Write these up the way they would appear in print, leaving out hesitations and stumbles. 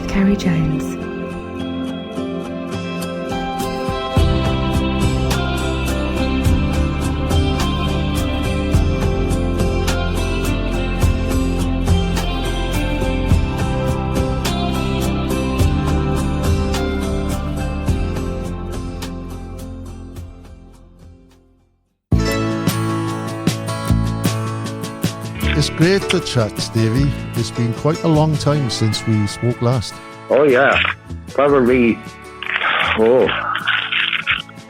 Ceri Jones. It's great to chat, Davy. It's been quite a long time since we spoke last. Oh, yeah. Probably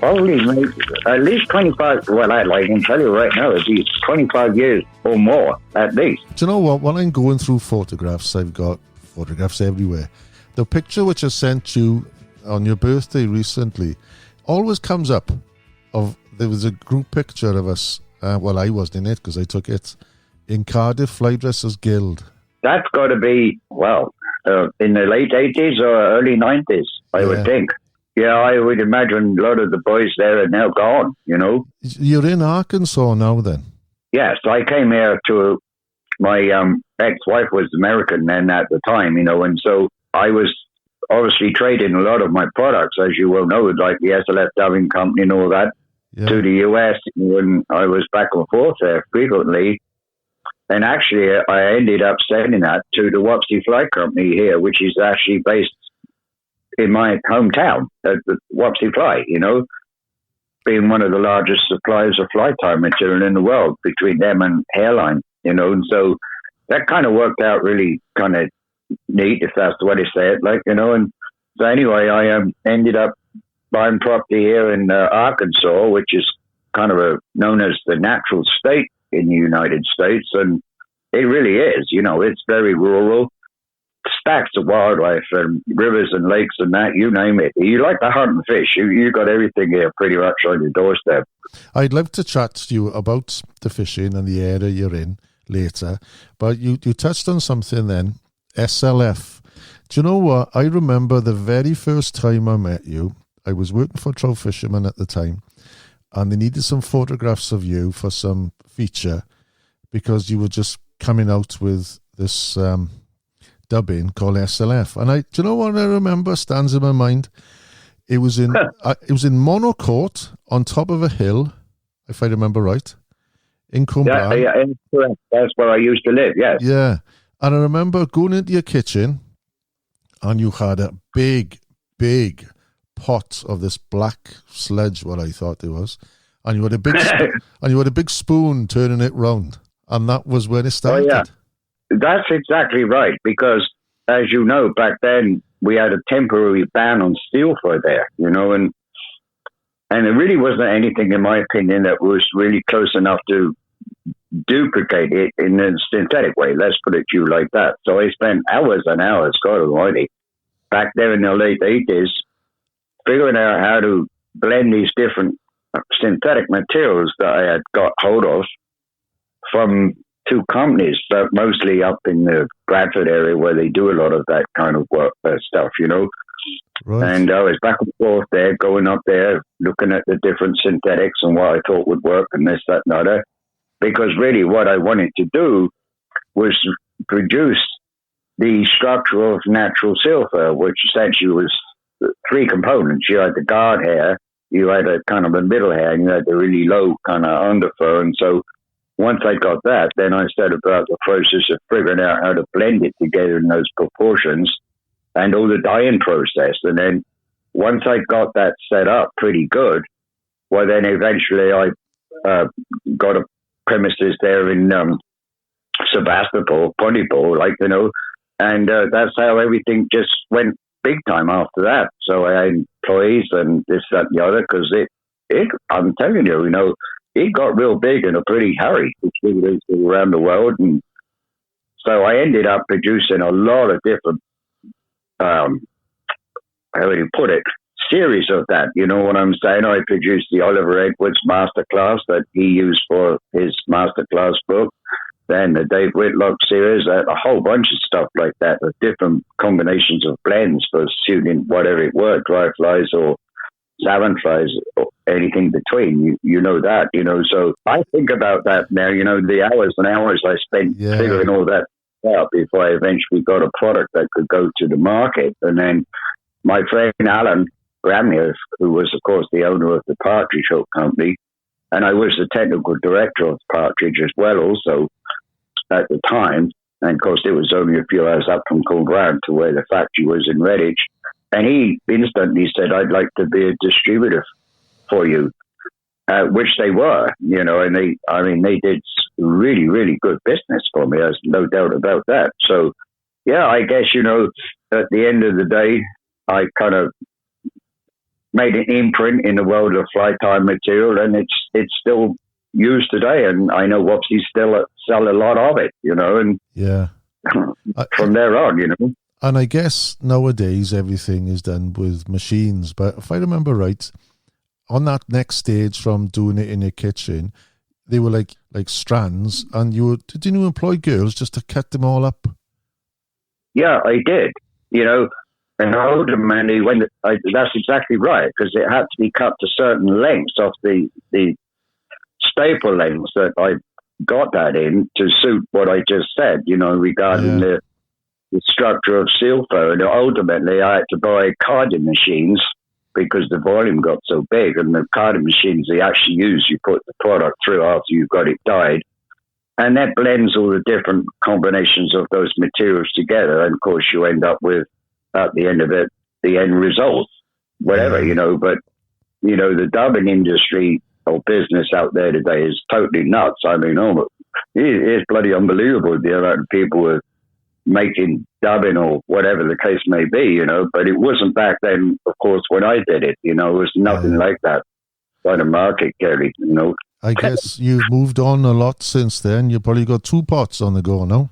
maybe at least 25, well, I can tell you right now, at least 25 years or more, at least. Do you know what? When I'm going through photographs, I've got photographs everywhere. The picture which I sent you on your birthday recently always comes up. There was a group picture of us, I wasn't in it because I took it, in Cardiff Fly Dressers Guild. That's got to be, in the late 80s or early 90s, I would think. Yeah, I would imagine a lot of the boys there are now gone, you know. You're in Arkensas now then? Yes, I came here to, my ex-wife was American then at the time, you know, and so I was obviously trading a lot of my products, as you well know, like the SLF Dubbing Company and all that, to the US, when I was back and forth there frequently. And actually, I ended up sending that to the Wopsy Fly Company here, which is actually based in my hometown, at the Wopsy Fly, you know, being one of the largest suppliers of fly tying material in the world between them and Hairline, you know. And so that kind of worked out really kind of neat, if that's the way to say it, like, you know. And so anyway, I ended up buying property here in Arkansas, which is kind of known as the natural state in the United States, and it really is, you know, it's very rural, stacks of wildlife and rivers and lakes and that, you name it. You like to hunt and fish, you got everything here pretty much on your doorstep. I'd love to chat to you about the fishing and the area you're in later, but you touched on something then, SLF. Do you know what? I remember the very first time I met you, I was working for Trout Fisherman at the time, and they needed some photographs of you for some feature because you were just coming out with this dubbing called SLF. And do you know what I remember stands in my mind? It was in Monocourt on top of a hill, if I remember right, in Cumberland. Yeah, correct. That's where I used to live, yes. Yeah. And I remember going into your kitchen and you had a big pot of this black sludge, what I thought it was, and you had a big spoon turning it round, and that was when it started. Oh, yeah. That's exactly right, because as you know, back then we had a temporary ban on steel for there, you know, and there really wasn't anything, in my opinion, that was really close enough to duplicate it in a synthetic way. Let's put it to you like that. So I spent hours and hours, God almighty, back there in the late 80s, figuring out how to blend these different synthetic materials that I had got hold of from two companies, that mostly up in the Bradford area where they do a lot of that kind of work, stuff, you know. Right. And I was back and forth there, going up there, looking at the different synthetics and what I thought would work and this, that, and other. Because really what I wanted to do was produce the structure of natural silver, which essentially was three components. You had the guard hair, you had a kind of a middle hair, and you had the really low kind of underfur. And so once I got that, then I set about the process of figuring out how to blend it together in those proportions and all the dyeing process. And then once I got that set up pretty good, well, then eventually I got a premises there in Sebastopol, Pontypool, like, you know, and that's how everything just went big time after that. So I had employees and this, that, and the other, because I'm telling you, you know, it got real big in a pretty hurry, distributed around the world. And so I ended up producing a lot of different, how would you put it, series of that. You know what I'm saying? I produced the Oliver Edwards masterclass that he used for his masterclass book. Then the Dave Whitlock series, a whole bunch of stuff like that, with different combinations of blends for shooting whatever it were, dry flies or salmon flies or anything between. You know that, you know. So I think about that now, you know, the hours and hours I spent figuring all that out before I eventually got a product that could go to the market. And then my friend Alan Bramley, who was, of course, the owner of the Partridge Hook Company, and I was the technical director of Partridge as well also at the time. And, of course, it was only a few hours up from Coolbrand to where the factory was in Redditch. And he instantly said, I'd like to be a distributor for you, which they were, and they did really, really good business for me. There's no doubt about that. So, yeah, I guess, at the end of the day, I kind of made an imprint in the world of fly tying material, and it's still used today. And I know Wopsy still sell a lot of it, and yeah, from there on, And I guess nowadays everything is done with machines. But if I remember right, on that next stage from doing it in your kitchen, they were like strands, and didn't you employ girls just to cut them all up? Yeah, I did. And I told them, and that's exactly right, because it had to be cut to certain lengths of the staple lengths that I got that in to suit what I just said, regarding the structure of seal fur. And ultimately, I had to buy carding machines because the volume got so big. And the carding machines they actually use, you put the product through after you've got it dyed, and that blends all the different combinations of those materials together. And of course, you end up with, at the end of it, the end result, whatever, But, the dubbing industry or business out there today is totally nuts. I mean, it's bloody unbelievable the amount of people who are making dubbing or whatever the case may be, But it wasn't back then, of course, when I did it, it was nothing like that by the market, Gary, I guess you've moved on a lot since then. You probably got 2 pots on the go now.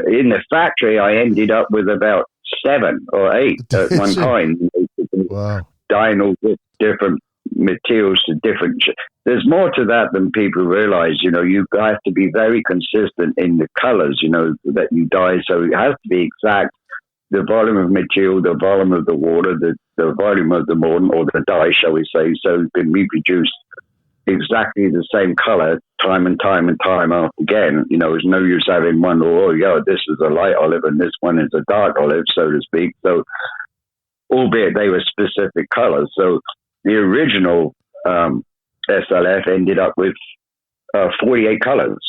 In the factory, I ended up with about 7 or 8 at one time. Wow. Dyeing all different materials to different... There's more to that than people realize. You have to be very consistent in the colors, that you dye. So it has to be exact. The volume of material, the volume of the water, the volume of the mortar, or the dye, shall we say, so it can reproduce exactly the same color time and time after again. There's no use having one, this is a light olive and this one is a dark olive, so to speak. So, albeit they were specific colors. So the original SLF ended up with 48 colors.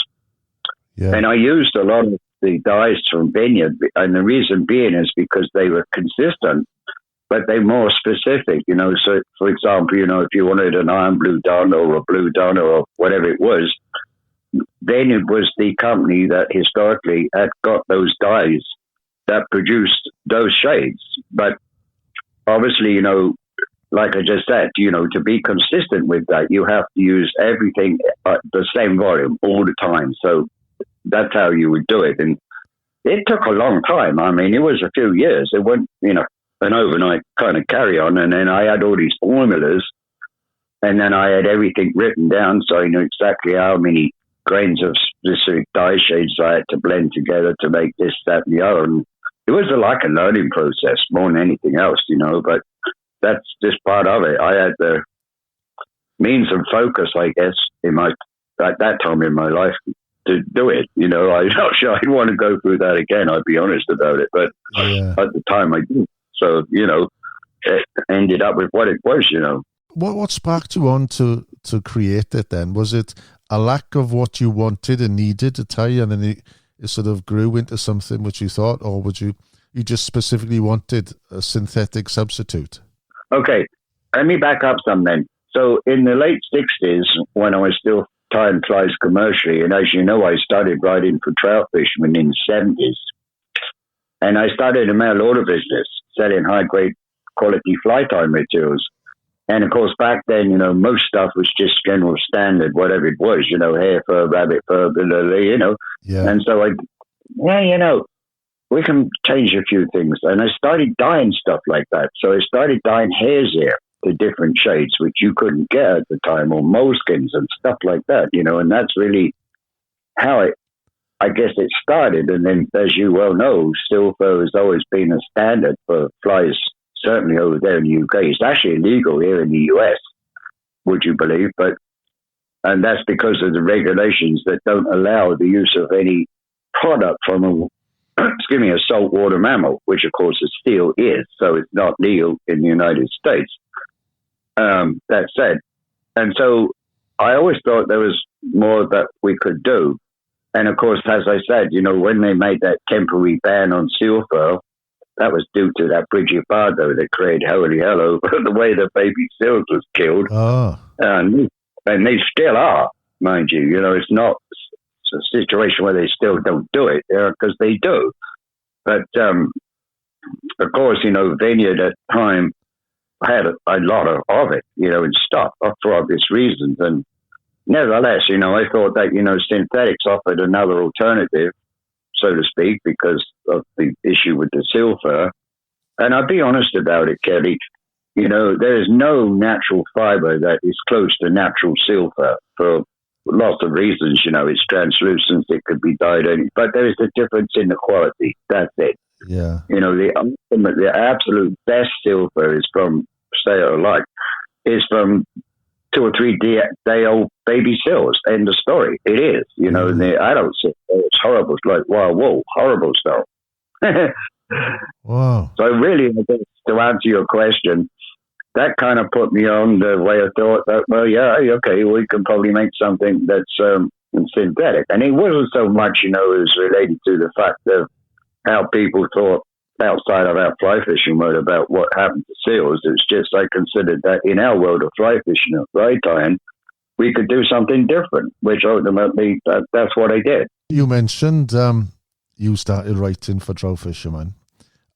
Yeah. And I used a lot of the dyes from Vineyard, and the reason being is because they were consistent, but they're more specific, So, for example, if you wanted an iron blue dun or a blue dun or whatever it was, then it was the company that historically had got those dyes that produced those shades. But obviously, like I just said, to be consistent with that, you have to use everything at the same volume all the time. So that's how you would do it. And it took a long time. I mean, it was a few years. It wasn't, an overnight kind of carry on. And then I had all these formulas, and then I had everything written down, so I knew exactly how many grains of specific dye shades I had to blend together to make this, that, and the other. And it was like a learning process more than anything else, but that's just part of it. I had the means and focus, I guess, at that time in my life to do it. I'm not sure I'd want to go through that again, I'd be honest about it, but at the time I did. So, it ended up with what it was, What sparked you on to create it then? Was it a lack of what you wanted and needed to tie, and then it sort of grew into something which you thought, or would you just specifically wanted a synthetic substitute? Okay, let me back up some then. So in the late 60s, when I was still tying flies commercially, and as you know, I started writing for trout fishermen in the 70s, and I started a mail order business, selling high-grade quality fly tying materials. And, of course, back then, most stuff was just general standard, whatever it was, hair fur, rabbit fur, blah, blah, blah, Yeah. And so we can change a few things. And I started dyeing stuff like that. So I started dyeing hare's ear to different shades, which you couldn't get at the time, or moleskins and stuff like that, And that's really how I guess it started. And then, as you well know, steel fur has always been a standard for flies, certainly over there in the UK. It's actually illegal here in the US, would you believe? And that's because of the regulations that don't allow the use of any product from a saltwater mammal, which of course a seal is. So it's not legal in the United States. That said, and so I always thought there was more that we could do. And of course, as I said, when they made that temporary ban on seal fur, that was due to that Bridget Bardo that created holy hell over the way the baby seals was killed. Oh. And they still are, mind you. It's not a situation where they still don't do it, because they do. But, of course, Vineyard at the time had a lot of it, in stock for obvious reasons. And nevertheless, I thought that, synthetics offered another alternative, so to speak, because of the issue with the seal fur. And I'll be honest about it, Kelly. There is no natural fiber that is close to natural seal fur for lots of reasons. It's translucent, it could be dyed, but there is a difference in the quality. That's it. Yeah. The absolute best seal fur is from, is from 2 or 3 day old baby seals. End of story. It is. The adult seal, it's horrible. It's like wild wool. Horrible stuff. Wow. So really, I guess, to answer your question, that kind of put me on the way I thought that, well, yeah, okay, we can probably make something that's synthetic. And it wasn't so much, it was related to the fact of how people thought outside of our fly fishing world about what happened to seals. It's just I considered that in our world of fly fishing and fly tying, we could do something different, which ultimately that's what I did. You mentioned you started writing for Trout Fisherman.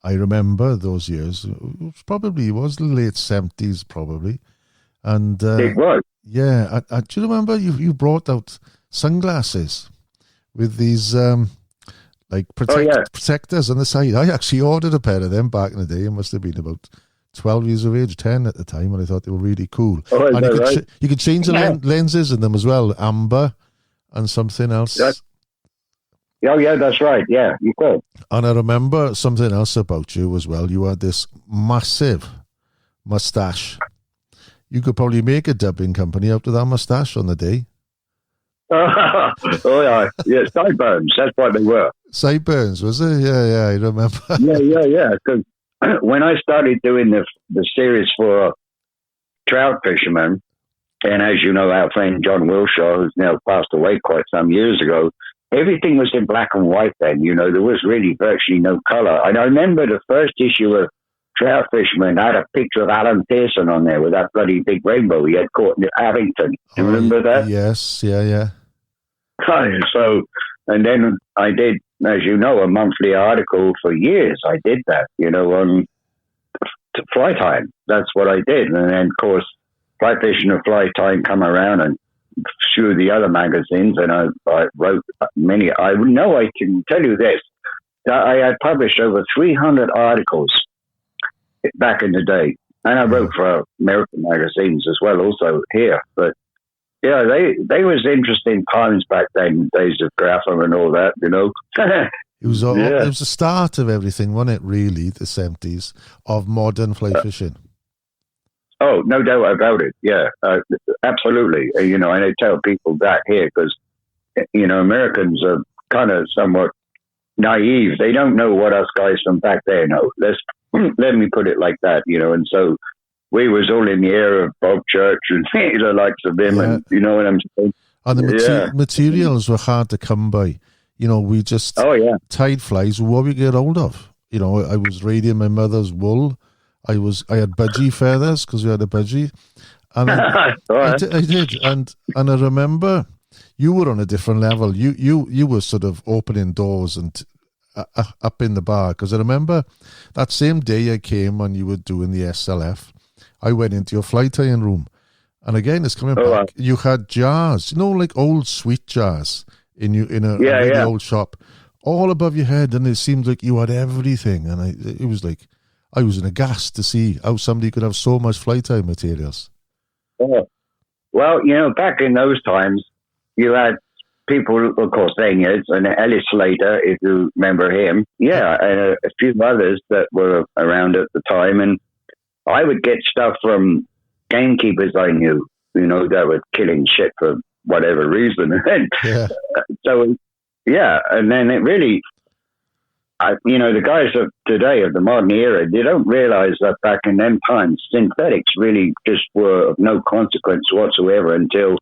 I remember those years. It was the late 70s, probably. And it was. Yeah. Do you remember you brought out sunglasses with these protectors on the side? I actually ordered a pair of them back in the day. I must have been about 12 years of age, 10 at the time, and I thought they were really cool. Oh, and you could change the lenses in them as well, amber and something else. Oh, yeah, that's right. Yeah, you could. And I remember something else about you as well. You had this massive mustache. You could probably make a dubbing company out of that mustache on the day. Oh, yeah. Yeah, sideburns. That's what they were. Sideburns, was it? Yeah, I remember. Yeah. Because when I started doing the series for Trout Fishermen, and as you know, our friend John Wilshaw, who's now passed away quite some years ago, everything was in black and white then. There was really virtually no color. And I remember the first issue of Trout Fisherman had a picture of Alan Pearson on there with that bloody big rainbow he had caught in Abington. Do you remember that? Yes, yeah. So, and then I did, as you know, a monthly article for years. I did that, on fly tying. That's what I did. And then, of course, Fly Fishing and Fly Tying come around and through the other magazines, and I wrote many. I know I can tell you this, that I had published over 300 articles back in the day. And I wrote for American magazines as well, also here. But yeah, they was interesting times back then, days of Grapham and all that, It was the start of everything, wasn't it, really, the 70s, of modern fly fishing? Oh, no doubt about it. Yeah, absolutely. And I tell people that here because, Americans are kind of somewhat naive. They don't know what us guys from back there know. Let me put it like that, and so we was all in the era of Bob Church and the likes of him, and you know what I'm saying? And the materials were hard to come by. We just tide flies were what we get hold of. I was raiding my mother's wool. I had budgie feathers because we had a budgie, and I did. And I remember you were on a different level. You were sort of opening doors and up in the bar, because I remember that same day I came and you were doing the SLF. I went into your fly tying room, and again it's coming back. You had jars, like old sweet jars in a really old shop, all above your head, and it seemed like you had everything. And it was like, I was in aghast to see how somebody could have so much fly tying materials. Well, back in those times, you had people, of course, Vineyards and Ellis Slater, if you remember him. Yeah, and a few others that were around at the time. And I would get stuff from gamekeepers I knew, that were killing shit for whatever reason. So yeah, and then it really, the guys of today, of the modern era, they don't realize that back in them times, synthetics really just were of no consequence whatsoever until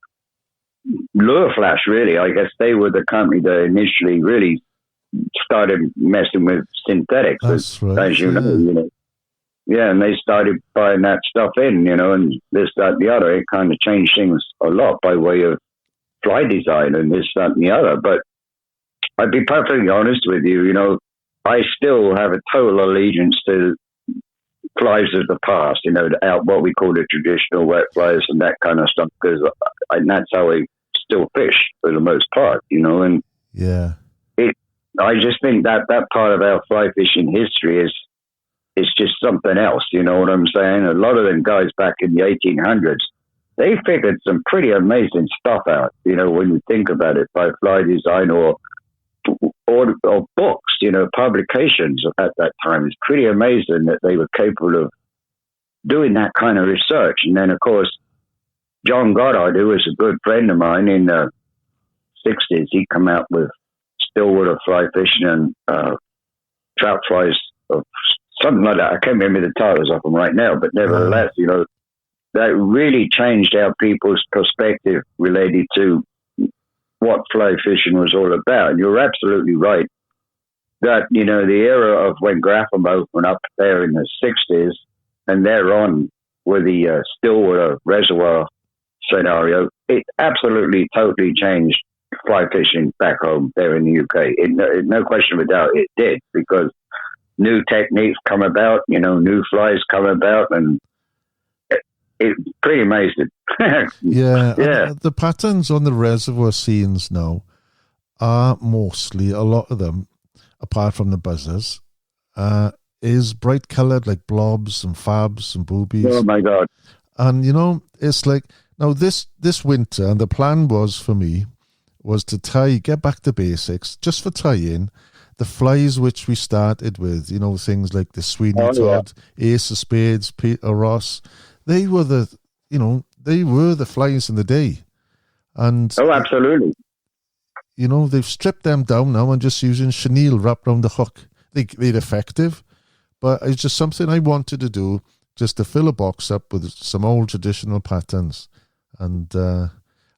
Lure Flash, really. I guess they were the company that initially really started messing with synthetics, That's right. as you know. Yeah, and they started buying that stuff in, and this, that, and the other. It kind of changed things a lot by way of fly design and this, that, and the other. But I'd be perfectly honest with you, I still have a total allegiance to flies of the past, what we call the traditional wet flies and that kind of stuff, because that's how I still fish for the most part, and yeah. I just think that part of our fly fishing history is just something else, you know what I'm saying? A lot of them guys back in the 1800s, they figured some pretty amazing stuff out, when you think about it, by fly design or books, publications at that time. It's pretty amazing that they were capable of doing that kind of research. And then, of course, John Goddard, who was a good friend of mine in the 60s, he came out with stillwater fly fishing and trout flies, or something like that. I can't remember the titles of them right now, but nevertheless, that really changed our people's perspective related to what fly fishing was all about. And you're absolutely right that, the era of when Grapham opened up there in the 60s and thereon with the stillwater reservoir scenario, it absolutely, totally changed fly fishing back home there in the UK. No question of a doubt it did, because new techniques come about, new flies come about, and it's pretty amazing. Yeah. Yeah. The patterns on the reservoir scenes now are mostly, a lot of them, apart from the buzzers, is bright coloured, like blobs and fabs and boobies. Oh my God. And, it's like, now this winter, and the plan was for me, was to get back to basics, just for tie-in, the flies which we started with, things like the Sweeney Todd, Ace of Spades, Peter Ross. They were the flies in the day. And absolutely. They've stripped them down now and just using chenille wrapped around the hook. They're effective, but it's just something I wanted to do, just to fill a box up with some old traditional patterns. And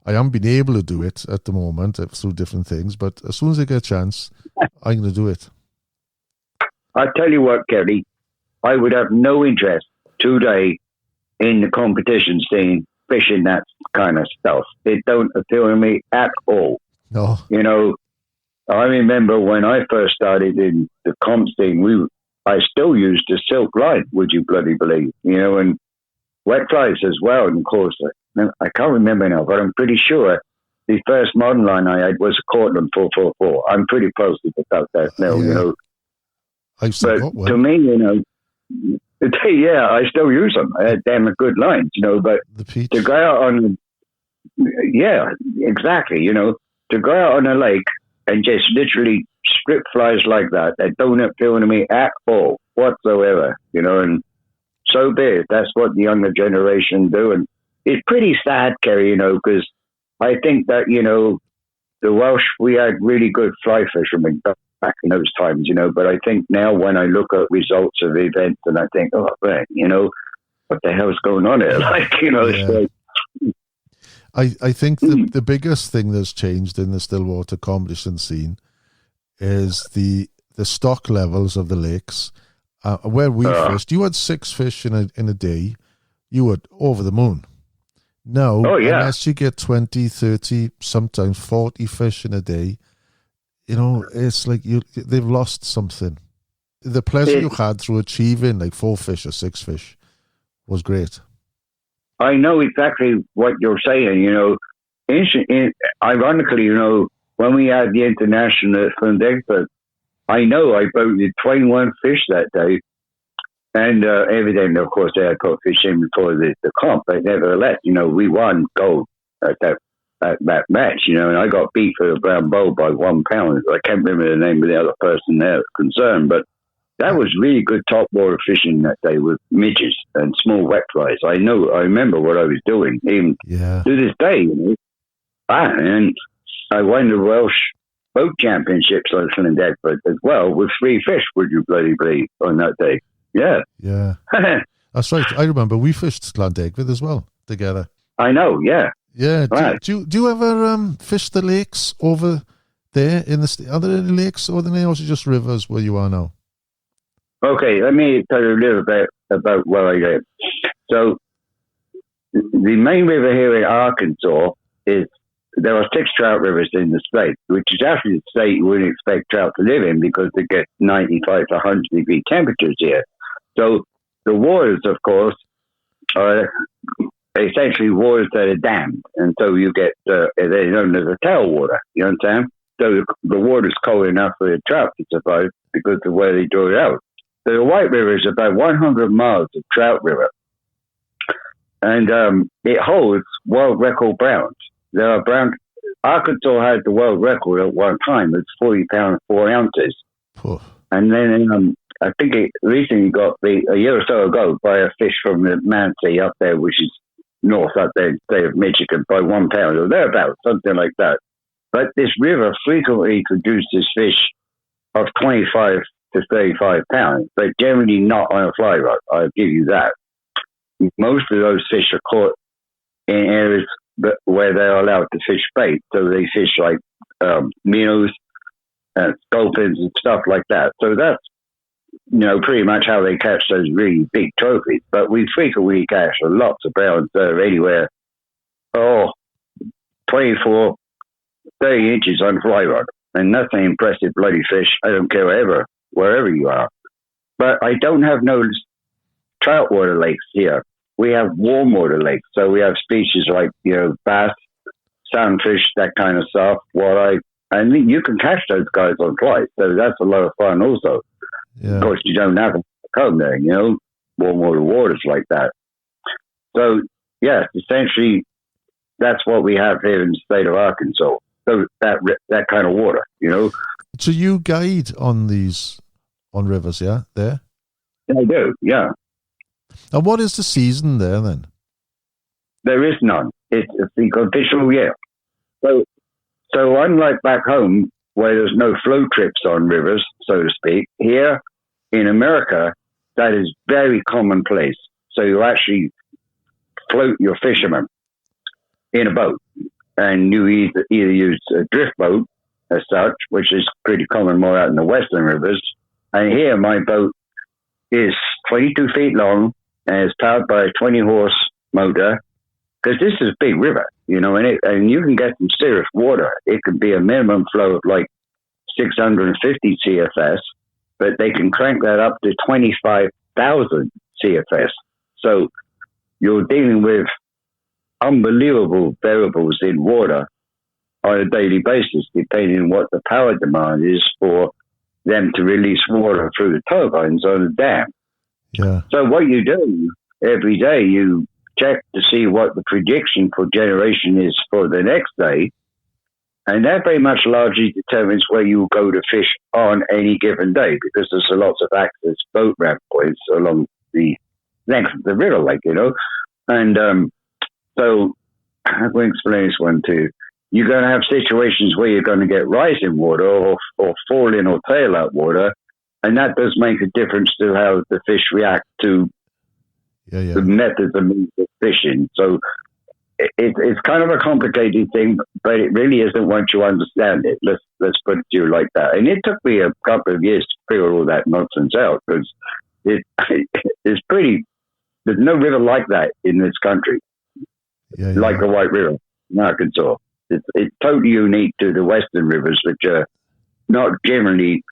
I haven't been able to do it at the moment through different things, but as soon as I get a chance, I'm going to do it. I tell you what, Ceri, I would have no interest today in the competition scene fishing that kind of stuff. It don't appeal to me at all. No. I remember when I first started in the comp scene, I still used a silk line, would you bloody believe? And wet flies as well. And of course, I can't remember now, but I'm pretty sure the first modern line I had was a Cortland 444. I'm pretty positive about that now, I've still got one. To me, yeah, I still use them. They're damn good lines, but to go out on, yeah, exactly, to go out on a lake and just literally strip flies like that don't appeal to me at all whatsoever, and so be it. That's what the younger generation do. And it's pretty sad, Ceri, because I think that, the Welsh, we had really good fly fishermen back in those times, but I think now when I look at results of events and I think, oh, man, what the hell's going on here? Yeah. I think the biggest thing that's changed in the Stillwater competition scene is the stock levels of the lakes. Where we fished, you had 6 fish in a day, you were over the moon. Now, unless you get 20, 30, sometimes 40 fish in a day, it's like they've lost something. The pleasure you had through achieving like 4 fish or 6 fish was great. I know exactly what you're saying, ironically, when we had the international film expert, I know I boated 21 fish that day, and everything, of course, they had put fish in before the comp, but nevertheless, we won gold at that match, and I got beat for the brown bowl by 1 pound. I can't remember the name of the other person there concerned, but that was really good top water fishing that day with midges and small wet flies. I remember what I was doing, even to this day, And I won the Welsh boat championships on Llandegbert as well with 3 fish, would you bloody believe, on that day. Yeah. Yeah. That's right. I remember we fished Llandegbert as well together. I know, yeah. Yeah. Right. Do you ever fish the lakes over there in the are there any lakes over there, or is it just rivers where you are now? Okay, let me tell you a little bit about where I live. So, the main river here in Arkansas is, there are 6 trout rivers in the state, which is actually the state you wouldn't expect trout to live in because they get 95 to 100 degree temperatures here. So, the waters, of course, are essentially waters that are dammed, and so you get, they're known as a tailwater, you understand? So the water's cold enough for the trout to survive because of where they draw it out. So the White River is about 100 miles of trout river, and it holds world record browns. There are brown. Arkansas had the world record at one time. It's 40 pounds 4 ounces, and then I think it recently got a year or so ago by a fish from the Manatee up there, which is north up there in the state of Michigan, by 1 pound or thereabouts, something like that. But this river frequently produces fish of 25 to 35 pounds, but generally not on a fly rod. I'll give you that. Most of those fish are caught in areas where they're allowed to fish bait. So they fish like minnows and sculpins and stuff like that. So that's, pretty much how they catch those really big trophies. But we frequently catch lots of browns that are anywhere, 24, 30 inches on fly rod. And that's an impressive bloody fish. I don't care wherever you are. But I don't have no trout water lakes here. We have warm water lakes. So we have species like, bass, sunfish, that kind of stuff, walleye. And you can catch those guys on flight. So that's a lot of fun also. Yeah. Of course, you don't have to come there, warm water waters like that. So, yeah, essentially, that's what we have here in the state of Arkansas. So that kind of water, So you guide on rivers, yeah, there? I do, yeah. And what is the season there then? There is none. It's the official year. So unlike back home, where there's no flow trips on rivers, so to speak, here in America, that is very commonplace. So you actually float your fishermen in a boat, and you either use a drift boat as such, which is pretty common more out in the western rivers. And here my boat is 22 feet long and is powered by a 20-horse motor, because this is a big river, and you can get some serious water. It could be a minimum flow of like 650 CFS, but they can crank that up to 25,000 CFS. So you're dealing with unbelievable variables in water on a daily basis, depending on what the power demand is for them to release water through the turbines on the dam. Yeah. So what you do every day, you check to see what the prediction for generation is for the next day, and that very much largely determines where you go to fish on any given day, because there's lots of access boat ramp points along the length of the river, and so how can I explain this one to you? You're going to have situations where you're going to get rising water or falling or tail out water, and that does make a difference to how the fish react to the methods and means of fishing. So it's kind of a complicated thing, but it really isn't once you understand it. Let's put it to you like that. And it took me a couple of years to figure all that nonsense out, because it's pretty. There's no river like that in this country, like the White River in Arkansas. It's totally unique to the western rivers, which are not generally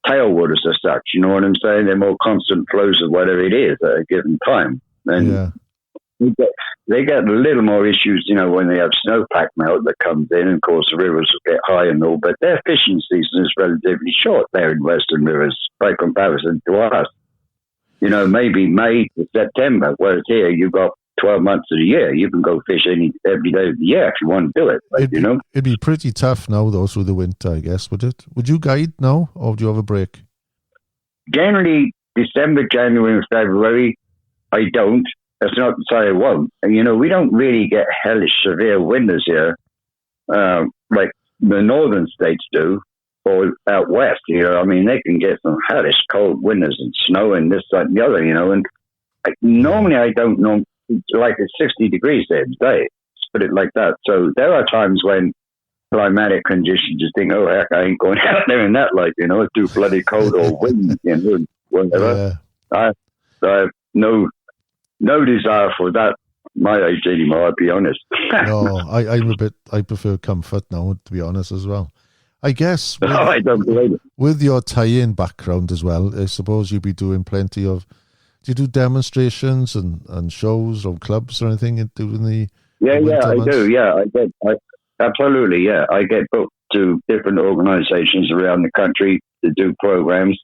tailwaters as such. You know what I'm saying? They're more constant flows of whatever it is at a given time. And they get a little more issues, when they have snowpack melt that comes in, and of course the rivers will get high and all, but their fishing season is relatively short there in western rivers by comparison to us. Maybe May to September, whereas here you've got 12 months of the year. You can go fish every day of the year if you want to do it. It'd be pretty tough now, though, through the winter, I guess, would it? Would you guide now, or do you have a break? Generally, December, January, and February, I don't. That's not to say I won't. And, we don't really get hellish severe winters here, like the northern states do. or out west, I mean, they can get some hellish cold winters and snow and this, that, and the other, and normally I don't know, like it's 60 degrees there today, let's put it like that. So there are times when climatic conditions you think, oh, heck, I ain't going out there in that, it's too bloody cold or wind, whatever. Yeah. I have no desire for that my age anymore, I'll be honest. No, I prefer comfort now, to be honest, as well. I guess I don't believe it. With your tie-in background as well, I suppose you'd be doing plenty of. Do you do demonstrations and shows or clubs or anything during the? Yeah, I do. Yeah, absolutely. Yeah, I get booked to different organisations around the country to do programs,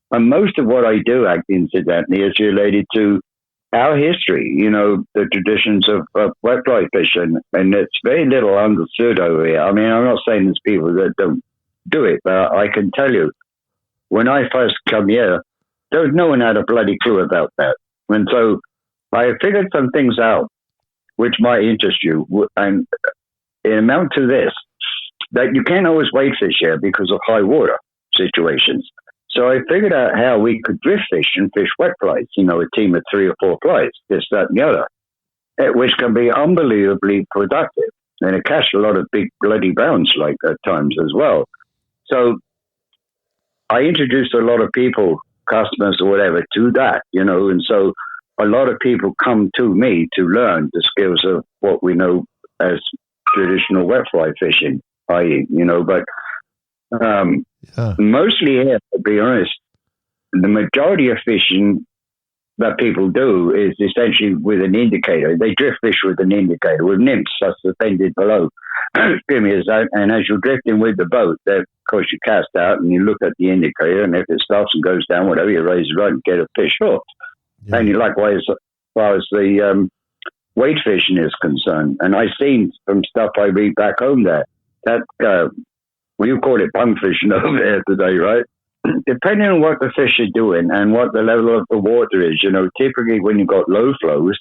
and most of what I do, incidentally, is related to our history. The traditions of wet fly fishing, and it's very little understood over here. I mean, I'm not saying there's people that don't do it, but I can tell you, when I first come here, there was no one had a bloody clue about that. And so I figured some things out which might interest you, and it amount to this, that you can't always wade fish here because of high water situations. So I figured out how we could drift fish and fish wet flies, a team of 3 or 4 flies, this, that, and the other, which can be unbelievably productive. And it catch a lot of big bloody browns at times as well. So I introduced a lot of people, customers or whatever, to that, and so a lot of people come to me to learn the skills of what we know as traditional wet fly fishing, i.e., but mostly here, to be honest, the majority of fishing that people do is essentially with an indicator. They drift fish with an indicator, with nymphs suspended below. And as you're drifting with the boat, of course you cast out and you look at the indicator, and if it stops and goes down, whatever, you raise it right and get a fish hooked. Yeah. And likewise, as far as the wade fishing is concerned, and I've seen some stuff I read back home there, that, you call it punk fishing over there today, right? Depending on what the fish are doing and what the level of the water is, typically when you've got low flows,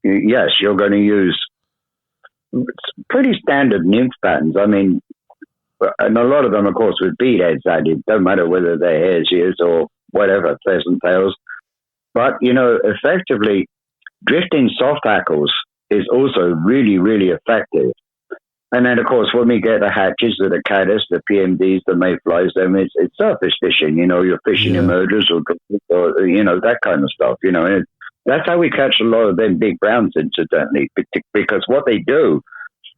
yes, you're going to use pretty standard nymph patterns. I mean, and a lot of them, of course, with bead heads added. Don't matter whether they're hares, ears, or whatever, pheasant tails. But, effectively, drifting soft hackles is also really, really effective. And then, of course, when we get the hatches, the caddis, the PMDs, the mayflies, then it's surface fishing. You're fishing emergers or that kind of stuff. And that's how we catch a lot of them big browns, incidentally, because what they do,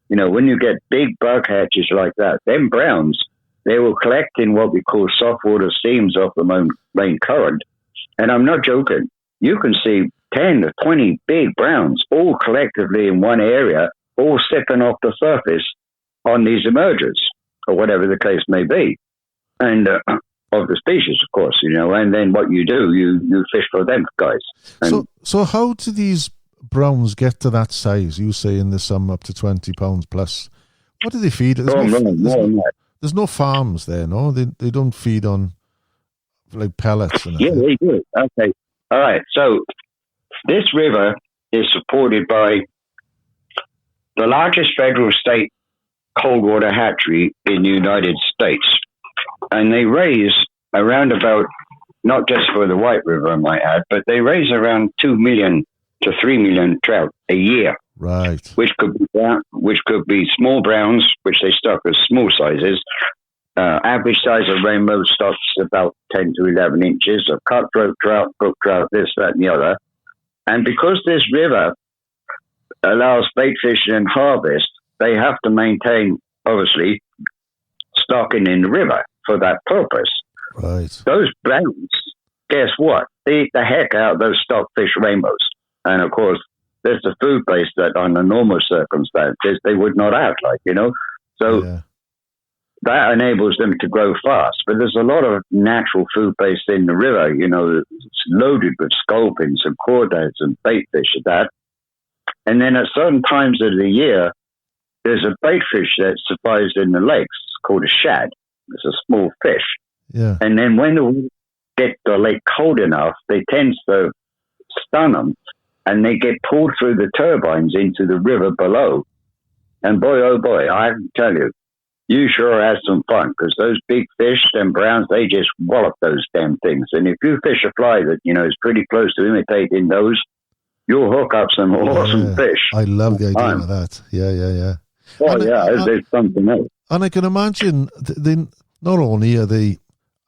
when you get big bug hatches like that, them browns, they will collect in what we call softwater seams off the main current. And I'm not joking. You can see 10 to 20 big browns all collectively in one area, all sipping off the surface on these emergers, or whatever the case may be, and of the species, of course, and then what you do, you fish for them guys. And so how do these browns get to that size? You say in the sum up to 20 pounds plus. What do they feed? There's no farms there, no? They don't feed on like pellets and yeah, they do. Okay. All right. So this river is supported by the largest federal state cold water hatchery in the United States. And they raise around about, not just for the White River, I might add, but they raise around 2 million to 3 million trout a year. Right. Which could be small browns, which they stock as small sizes. Average size of rainbow stocks about 10 to 11 inches of cutthroat trout, brook trout, this, that, and the other. And because this river allows bait fishing and harvest, they have to maintain, obviously, stocking in the river for that purpose. Right. Those browns, guess what? They eat the heck out of those stockfish rainbows. And, of course, there's the food base that under normal circumstances they would not have, So that enables them to grow fast. But there's a lot of natural food base in the river, it's loaded with sculpins and crawdads and bait fish and that. And then at certain times of the year, there's a bait fish that survives in the lakes called a shad. It's a small fish. Yeah. And then when the get the lake cold enough, they tend to stun them, and they get pulled through the turbines into the river below. And boy, oh boy, I have to tell you, you sure had some fun, because those big fish, them browns, they just wallop those damn things. And if you fish a fly that, is pretty close to imitating those, you'll hook up some awesome fish. I love the idea of that. Yeah. Oh, there's something else. And I can imagine, not only are they,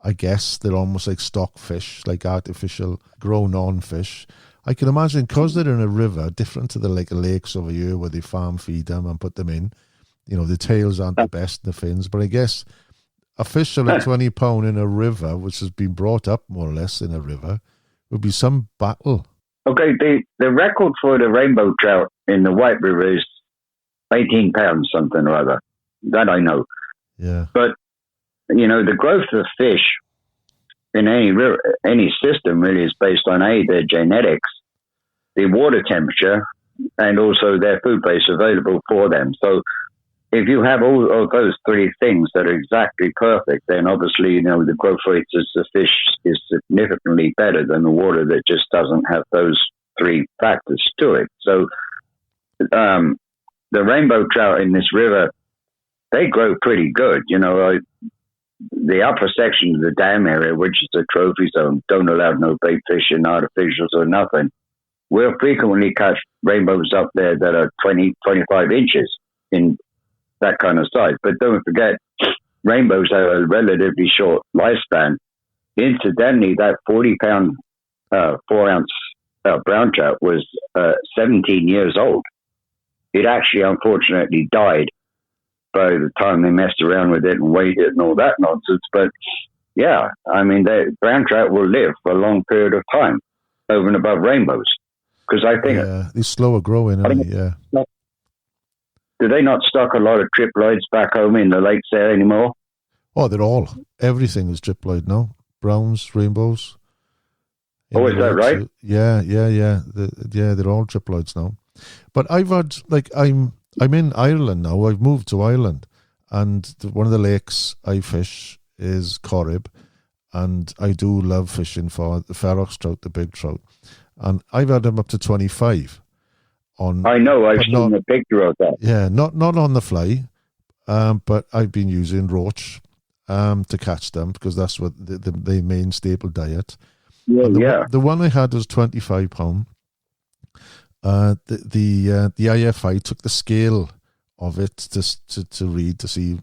I guess, they're almost like stock fish, like artificial grown-on fish. I can imagine, because they're in a river, different to the lakes over here where they farm feed them and put them in. The tails aren't the best, the fins. But I guess a fish of like 20 pound in a river, which has been brought up more or less in a river, would be some battle. Okay, the record for the rainbow trout in the White River is 18 pounds, something or other. That I know. Yeah. But, the growth of fish in any river, any system really is based on their genetics, the water temperature, and also their food base available for them. So if you have all of those three things that are exactly perfect, then obviously, the growth rates of the fish is significantly better than the water that just doesn't have those three factors to it. So the rainbow trout in this river, they grow pretty good. The upper section of the dam area, which is a trophy zone, don't allow no bait fishing, artificials or nothing. We'll frequently catch rainbows up there that are 20, 25 inches in that kind of size. But don't forget, rainbows have a relatively short lifespan. Incidentally, that 40-pound, 4-ounce brown trout was 17 years old. It actually, unfortunately, died by the time they messed around with it and weighed it and all that nonsense. But, yeah, the brown trout will live for a long period of time over and above rainbows. Because I think... Yeah, they're slower growing, aren't they? Yeah. Do they not stock a lot of triploids back home in the lakes there anymore? Oh, everything is triploid now. Browns, rainbows. Oh, is that right? Yeah. They're all triploids now. But I've had, I'm in Ireland now. I've moved to Ireland, and one of the lakes I fish is Corrib, and I do love fishing for the Ferox trout, the big trout, and I've had them up to 25. I know, I've seen a picture of that. Yeah, not on the fly, but I've been using roach to catch them, because that's what the main staple diet. The one I had was 25 pound. The IFI took the scale of it to read, to see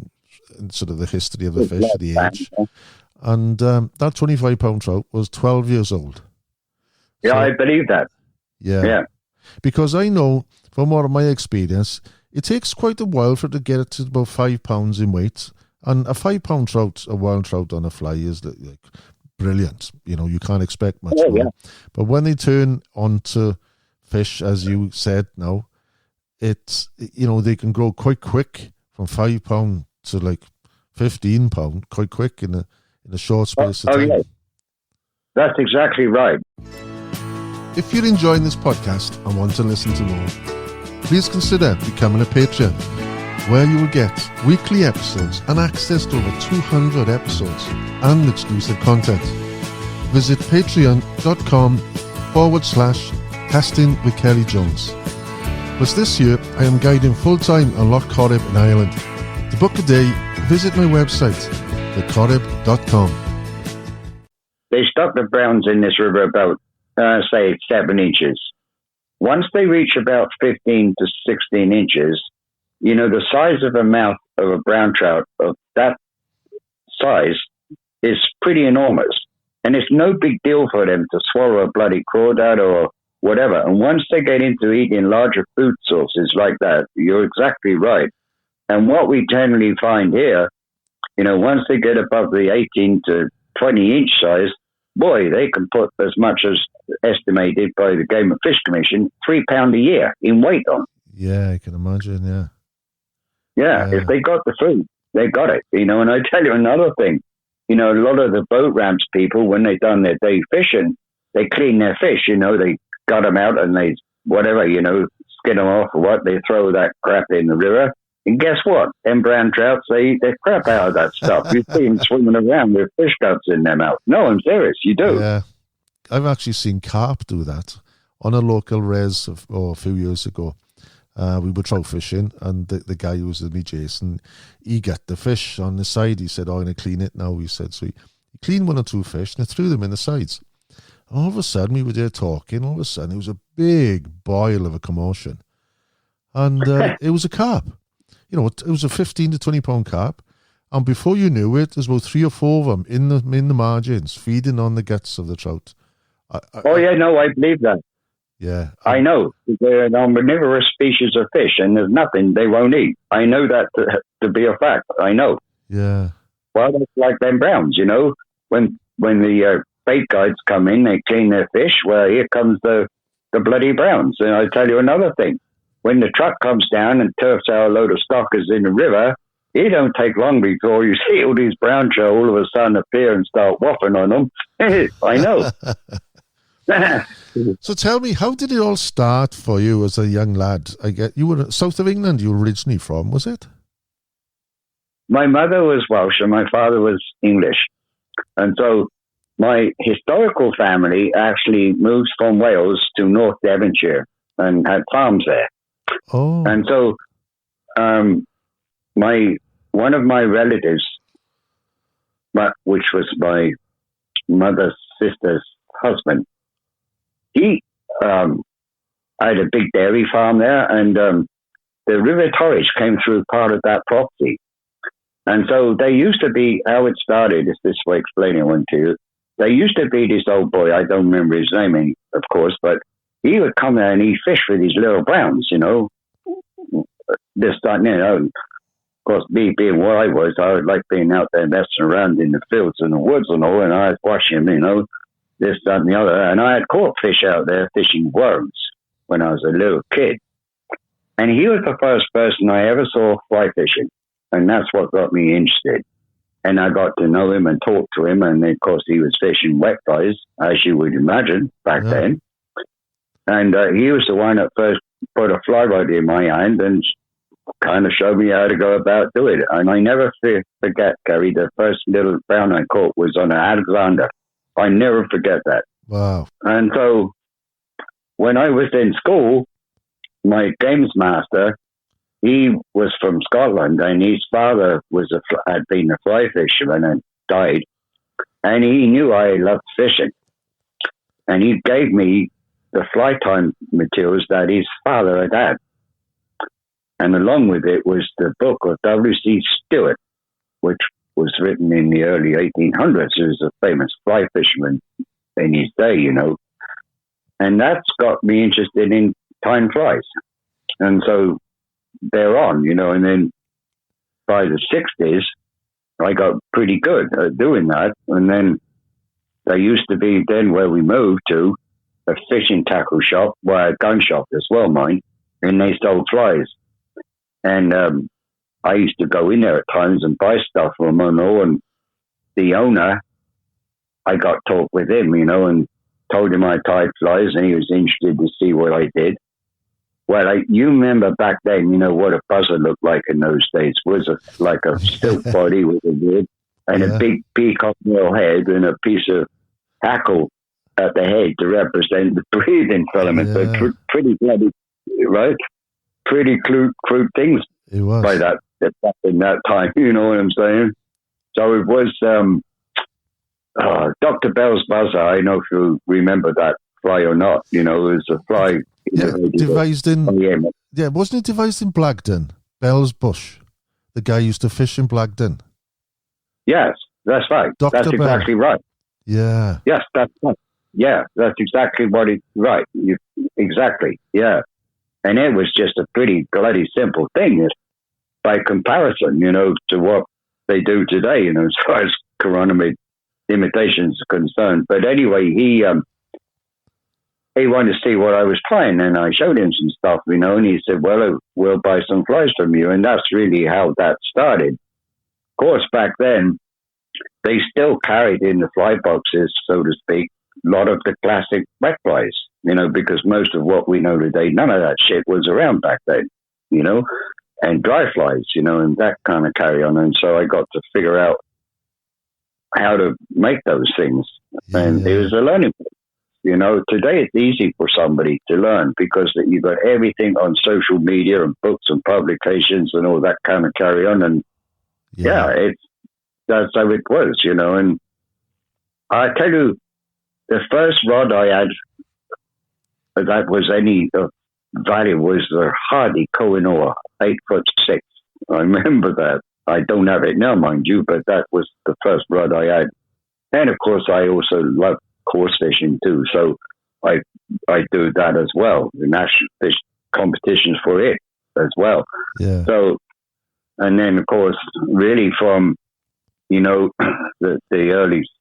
sort of the history of the fish, the age, and that 25 pound trout was 12 years old. Yeah, so, I believe that. Yeah. Because I know from what my experience, it takes quite a while for it to get it to about 5 pounds in weight. And a 5 pound trout, a wild trout on a fly, is like brilliant. You can't expect much more. Yeah. But when they turn onto fish, as you said now, it's, they can grow quite quick from 5 pound to like 15 pound, quite quick in a short space of time. Yeah. That's exactly right. If you're enjoying this podcast and want to listen to more, please consider becoming a patron, where you will get weekly episodes and access to over 200 episodes and exclusive content. Visit patreon.com/casting with Kelly Jones. Plus this year, I am guiding full-time on Lough Corrib in Ireland. To book a day, visit my website, thecorrib.com. They stock the browns in this river about say 7 inches. Once they reach about 15 to 16 inches, the size of the mouth of a brown trout of that size is pretty enormous. And it's no big deal for them to swallow a bloody crawdad or whatever. And once they get into eating larger food sources like that, you're exactly right. And what we generally find here, once they get above the 18 to 20 inch size, boy, they can put as much as estimated by the Game and Fish Commission, £3 a year in weight on. Yeah, I can imagine, yeah. Yeah, if they got the food, they got it. And I tell you another thing, a lot of the boat ramps people, when they done their day fishing, they clean their fish, they got them out and they, whatever, skin them off or what, they throw that crap in the river. And guess what? Them brown trouts, they eat the crap out of that stuff. You see them swimming around with fish guts in their mouth. No, I'm serious. You do. Yeah. I've actually seen carp do that on a local res a few years ago. We were trout fishing, and the guy who was with me, Jason, he got the fish on the side. He said, "Oh, I'm going to clean it now," he said. So he cleaned 1 or 2 fish, and he threw them in the sides. All of a sudden, we were there talking. All of a sudden, it was a big boil of a commotion. And it was a carp. You know, it was a 15 to 20 pound carp. And before you knew it, there's about 3 or 4 of them in the margins, feeding on the guts of the trout. I believe that. Yeah. I know. They're an omnivorous species of fish, and there's nothing they won't eat. I know that to be a fact. I know. Yeah. Well, that's like them browns, you know. When the bait guides come in, they clean their fish. Well, here comes the bloody browns. And I tell you another thing. When the truck comes down and turfs out a load of stockers in the river, it don't take long before you see all these brown trout all of a sudden appear and start waffling on them. I know. So tell me, how did it all start for you as a young lad? I get you were south of England. You were originally from, was it? My mother was Welsh and my father was English, and so my historical family actually moved from Wales to North Devonshire and had farms there. Oh, and so one of my relatives, which was my mother's sister's husband, he had a big dairy farm there, and the River Torridge came through part of that property. And so there used to be, how it started, is this way explaining one to you. There used to be this old boy, I don't remember his name, of course, but he would come there and he'd fish for these little browns, you know. This time, you know, of course, me being where I was like being out there messing around in the fields and the woods and all, and I was watching him, you know, this, that, and the other. And I had caught fish out there fishing worms when I was a little kid. And he was the first person I ever saw fly fishing. And that's what got me interested. And I got to know him and talk to him. And of course, he was fishing wet flies, as you would imagine back then. And he was the one that first put a fly rod in my hand and kind of showed me how to go about doing it. And I never forget, Gary, the first little brown I caught was on an Alexander. I never forget that. Wow. And so when I was in school, my games master, he was from Scotland, and his father had been a fly fisherman and died. And he knew I loved fishing. And he gave me the fly tying materials that his father had had. And along with it was the book of W.C. Stewart, which was written in the early 1800s. He was a famous fly fisherman in his day, you know. And that's got me interested in tying flies. And so thereon, you know, and then by the 60s, I got pretty good at doing that. And then there used to be then where we moved to a fishing tackle shop, well, a gun shop as well, mine, and they sold flies. And I used to go in there at times and buy stuff from them and all. And the owner, I got talk with him, you know, and told him I tied flies, and he was interested to see what I did. Well, you remember back then, you know, what a buzzer looked like in those days. Was like a silk body with a rib and a big peacock nail head and a piece of hackle at the head to represent the breathing filament. Yeah. So pretty bloody, right? Pretty crude things it was. By that in that time, you know what I'm saying? So it was Dr. Bell's buzzer. I don't know if you remember that fly or not. You know, it was a fly. Devised in, wasn't it devised in Blagden? Bell's Bush. The guy used to fish in Blagden. Yes, that's right. That's exactly right. Yeah. Yes, that's right. Yeah, that's exactly what it, right. Exactly, yeah. And it was just a pretty bloody simple thing by comparison, you know, to what they do today, you know, as far as chironomid imitations are concerned. But anyway, he wanted to see what I was trying, and I showed him some stuff, you know, and he said, well, we'll buy some flies from you. And that's really how that started. Of course, back then, they still carried in the fly boxes, so to speak, a lot of the classic wet flies, you know, because most of what we know today, none of that shit was around back then, you know, and dry flies, you know, and that kind of carry on. And so I got to figure out how to make those things. And it was a learning. You know, today it's easy for somebody to learn because you've got everything on social media and books and publications and all that kind of carry on. And that's how it was, you know. And I tell you, the first rod I had that was any value was the Hardy Kohinoor 8'6". I remember that. I don't have it now, mind you, but that was the first rod I had. And of course, I also love coarse fishing too, so I do that as well. The national fish competitions for it as well. Yeah. So, and then of course, really from the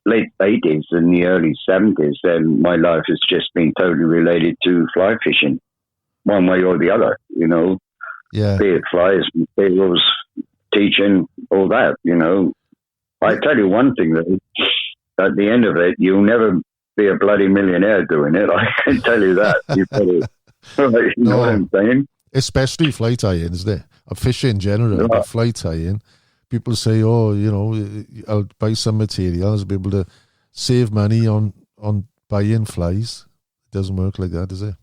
late 80s and the early 70s, then my life has just been totally related to fly fishing, one way or the other. You know, be it flies, materials, teaching, all that. You know, I tell you one thing though. At the end of it, you'll never be a bloody millionaire doing it. I can tell you that. You know what I'm saying? Especially fly tying, isn't it? Or fishing in general, but fly tying. People say, oh, you know, I'll buy some materials, I'll be able to save money on buying flies. It doesn't work like that, does it?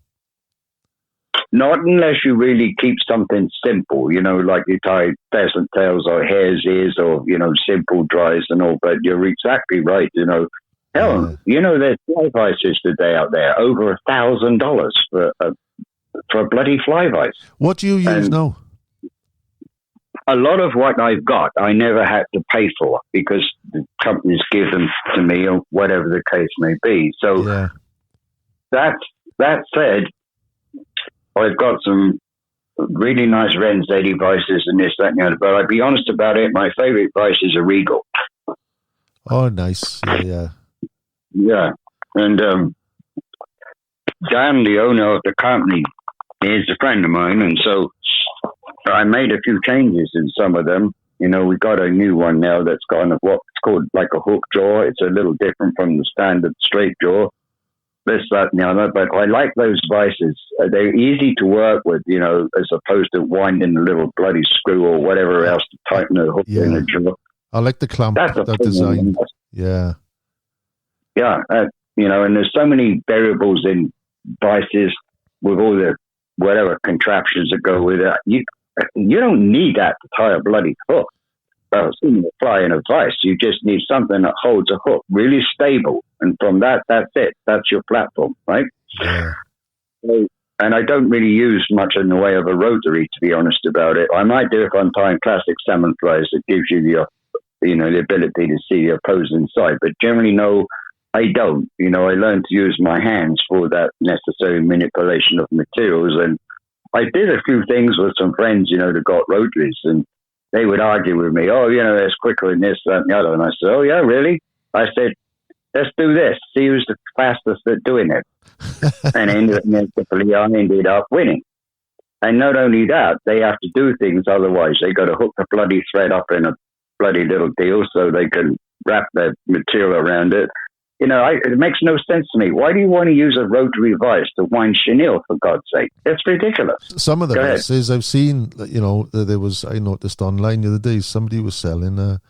Not unless you really keep something simple, you know, like you tie pheasant tails or hare's ears or, you know, simple dries and all. But you're exactly right, you know. Hell, you know, there's fly vices today out there, over $1,000 for a bloody fly vice. What do you use now? A lot of what I've got, I never had to pay for because the companies give them to me or whatever the case may be. So that said, I've got some really nice Ren's 80 vices and this, that, and the other. But I'll be honest about it, my favorite vice is a Regal. Oh, nice. Yeah. Yeah. And Dan, the owner of the company, is a friend of mine. And so I made a few changes in some of them. You know, we got a new one now that's kind of what's called like a hook jaw. It's a little different from the standard straight jaw. This, that, and the other. But I like those vices. They're easy to work with, you know, as opposed to winding a little bloody screw or whatever else to tighten the hook in the jaw. I like the clamp, that design. Yeah. Yeah. You know, and there's so many variables in vices with all the whatever contraptions that go with it. You don't need that to tie a bloody hook. Assuming you're flying a vice, you just need something that holds a hook really stable. And from that, that's it. That's your platform, right? Yeah. So, and I don't really use much in the way of a rotary, to be honest about it. I might do if I'm tying classic salmon flies that gives you the ability to see the opposing side. But generally, no, I don't. You know, I learned to use my hands for that necessary manipulation of materials. And I did a few things with some friends, you know, that got rotaries, and they would argue with me, oh, you know, it's quicker than this, that, and the other. And I said, oh, yeah, really? I said, let's do this. See who's the fastest at doing it. And inevitably, I ended up winning. And not only that, they have to do things otherwise. They got to hook the bloody thread up in a bloody little deal so they can wrap their material around it. You know, it makes no sense to me. Why do you want to use a rotary vice to wind chenille, for God's sake? It's ridiculous. Some of the vices I've seen, you know, I noticed online the other day, somebody was selling a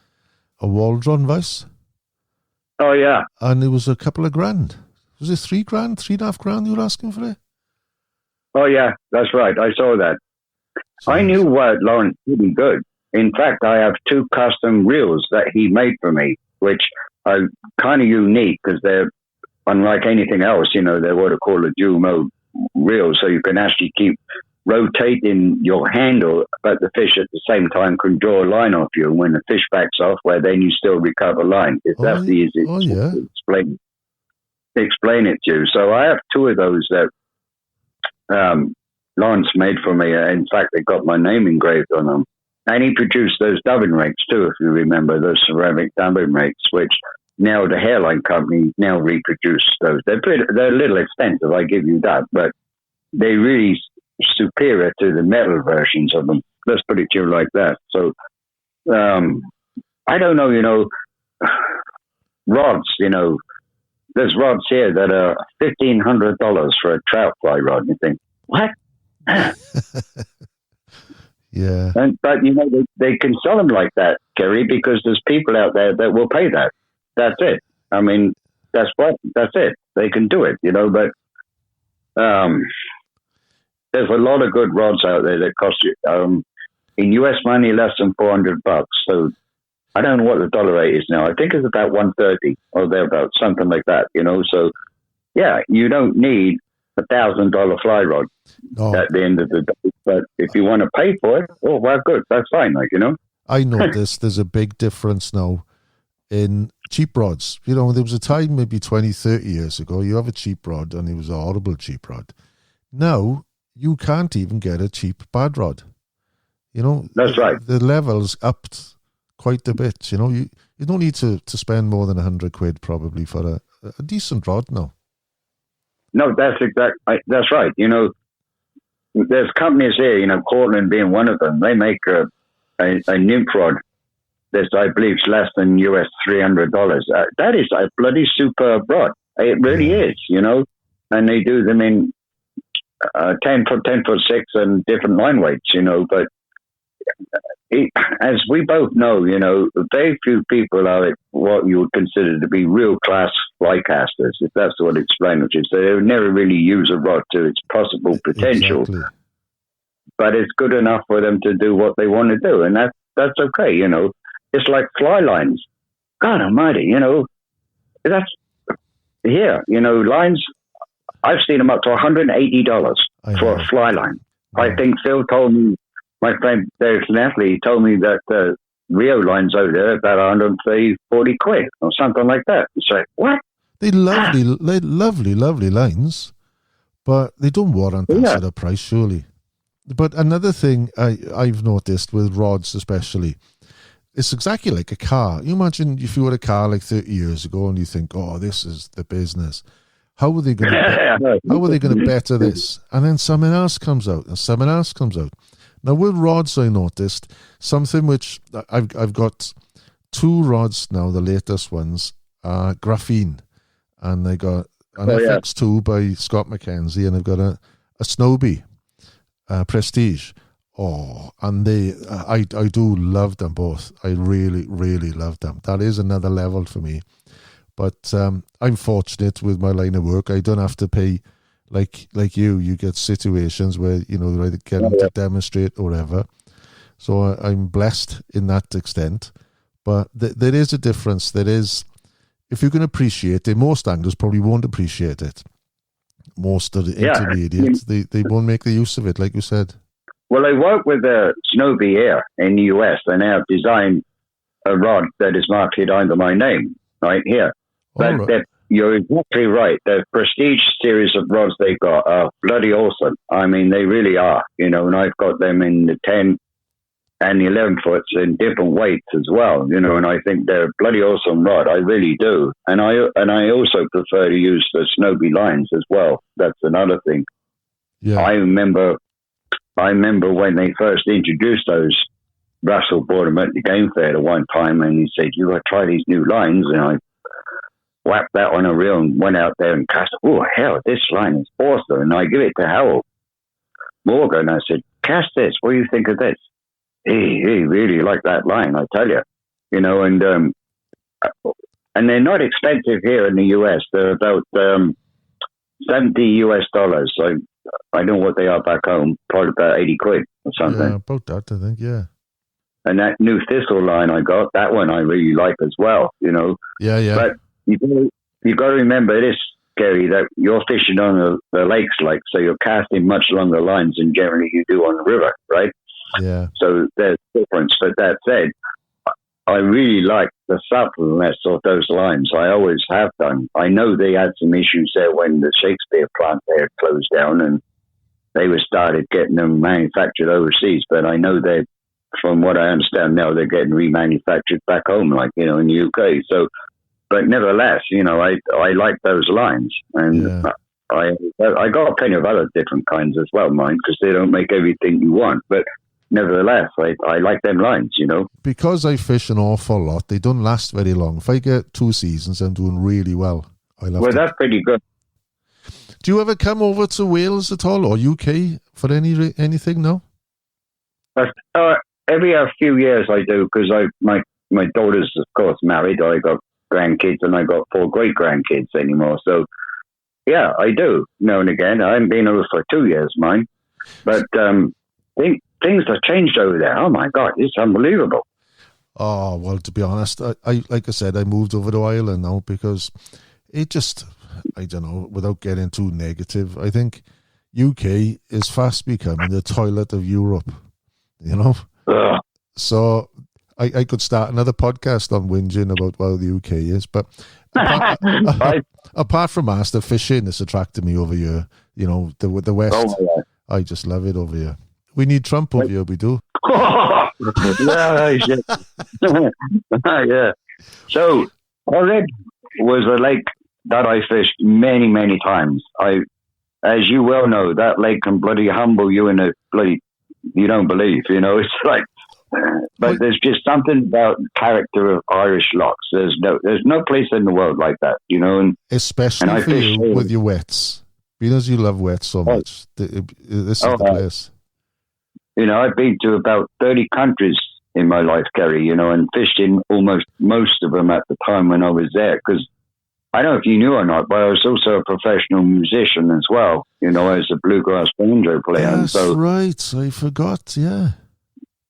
Waldron vice. Oh, yeah. And it was a couple of grand. Was it $3,000, $3,500 you were asking for it? Oh, yeah, that's right. I saw that. So, I knew Lawrence pretty good. In fact, I have 2 custom reels that he made for me, which are kind of unique because they're unlike anything else. You know, they're what I call a dual mode reel, so you can actually keep rotating your handle, but the fish at the same time can draw a line off you. And when the fish backs off, well, then you still recover line. That's the easiest to explain it to you. So I have 2 of those that Lawrence made for me. In fact, they got my name engraved on them. And he produced those dubbing rakes too, if you remember, those ceramic dubbing rakes, which now the hairline company now reproduce those. They're a little expensive, I give you that, but they're really superior to the metal versions of them. Let's put it to you like that. So I don't know, you know, rods, you know, there's rods here that are $1,500 for a trout fly rod. You think, what? Yeah. But, you know, they can sell them like that, Ceri, because there's people out there that will pay that. That's it. I mean, that's it. they can do it, but there's a lot of good rods out there that cost you, in US money, less than $400. So I don't know what the dollar rate is now. I think it's about 130 or thereabouts, something like that, So yeah, you don't need $1,000 fly rod at the end of the day. But if you want to pay for it, oh, well, good. That's fine, I notice there's a big difference now in cheap rods. There was a time maybe 20, 30 years ago, you have a cheap rod and it was a horrible cheap rod. Now, you can't even get a cheap bad rod. That's right. The level's upped quite a bit. You don't need to spend more than £100 probably for a decent rod now. No, that's right. There's companies here, Cortland being one of them. They make a nymph rod that's, I believe, less than US $300. That is a bloody superb rod. It really is, and they do them in 10 foot 6 and different line weights, but as we both know, very few people are what you would consider to be real class fly casters, if that's what it's explained, which is they would never really use a rod to its possible potential. Exactly. But it's good enough for them to do what they want to do, and that's okay, It's like fly lines. God almighty, that's here, lines. I've seen them up to $180 for a fly line. I think Phil told me, my friend Derek Snaffley told me that Rio lines over there about 130, 40 quid or something like that. It's like, what? They're lovely lines, but they don't warrant that sort of price, surely. But another thing I've noticed with rods especially, it's exactly like a car. You imagine if you were a car like 30 years ago and you think, oh, this is the business. How are they going to better this? And then something else comes out, and something else comes out. Now with rods, I noticed something which I've got 2 rods now. The latest ones are graphene, and I got an FX2 by Scott McKenzie, and I've got a Snowbie Prestige. Oh, and I do love them both. I really, really love them. That is another level for me. But I'm fortunate with my line of work. I don't have to pay like you. You get situations where, they're either getting to demonstrate or whatever. So I'm blessed in that extent. But there is a difference. There is, if you can appreciate it, most anglers probably won't appreciate it. Most of the intermediates, they won't make the use of it, like you said. Well, I work with Snowbie here in the US, and they have designed a rod that is marketed under my name right here. But you're exactly right. The Prestige series of rods they've got are bloody awesome. I mean, they really are, and I've got them in the 10 and the 11 foots in different weights as well, and I think they're a bloody awesome rod. I really do. And I also prefer to use the Snowbie lines as well. That's another thing. Yeah. I remember when they first introduced those, Russell bought them at the game fair at one time, and he said, you got to try these new lines, and I whacked that on a reel and went out there and cast. Oh, hell, this line is awesome. And I give it to Harold Morgan. I said, cast this. What do you think of this? He really liked that line, I tell you. And they're not expensive here in the US. They're about $70 US. I know what they are back home, probably about 80 quid or something. Yeah, about that, I think, yeah. And that new Thistle line I got, that one I really like as well, Yeah. But you got to remember this, Ceri, that you're fishing on the lakes, so you're casting much longer lines than generally you do on the river, right? Yeah. So there's a difference. But that said, I really like the suppleness of those lines. I always have done. I know they had some issues there when the Shakespeare plant there closed down, and they started getting them manufactured overseas. But I know that, from what I understand now, they're getting remanufactured back home, in the UK. So. But nevertheless, I like those lines, and I got plenty of other different kinds as well, mine, because they don't make everything you want. But nevertheless, I like them lines, Because I fish an awful lot, they don't last very long. If I get 2 seasons, I'm doing really well. That's pretty good. Do you ever come over to Wales at all, or UK for anything? No. Every few years I do, because my daughter's of course married. I got grandkids, and I got 4 great grandkids anymore. So Yeah, I do, now and again. I haven't been over for 2 years, mine. But things have changed over there. Oh, my God, it's unbelievable. Oh, well, to be honest, I like I said, I moved over to Ireland now because it just, I don't know, without getting too negative, I think UK is fast becoming the toilet of Europe, you know? Ugh. So I could start another podcast on whinging about how the UK is, but apart from us, the fishing has attracted me over here, you know, the West. Oh, I just love it over here. We need Trump over here, we do. Yeah, yeah. So, Corrib was a lake that I fished many, many times. As you well know, that lake can bloody humble you in a bloody, you don't believe, you know, it's like, but there's just something about the character of Irish lochs. There's no place in the world like that, you know. And especially for you with your wets, because you love wets so much. This is the place. You know, I've been to about 30 countries in my life, Ceri, you know, and fished in almost most of them at the time when I was there. Because I don't know if you knew or not, but I was also a professional musician as well, you know, as a bluegrass banjo player. That's right. I forgot, yeah.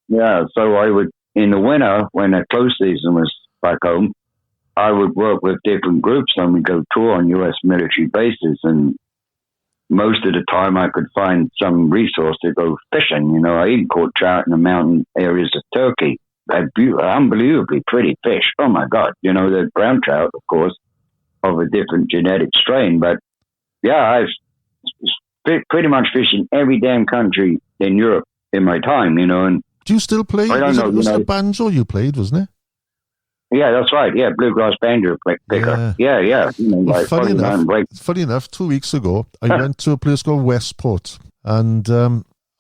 Yeah, so I would, in the winter, when the close season was back home, I would work with different groups and we'd go tour on U.S. military bases. And most of the time I could find some resource to go fishing. You know, I even caught trout in the mountain areas of Turkey. They're unbelievably pretty fish. Oh, my God. You know, they're brown trout, of course, of a different genetic strain. But, yeah, I've pretty much fished in every damn country in Europe in my time, you know, and do you still play? I don't know. It was the banjo you played, wasn't it? Yeah, that's right. Yeah, bluegrass banjo picker. Yeah. You know, well, funny enough, 2 weeks ago, I went to a place called Westport, and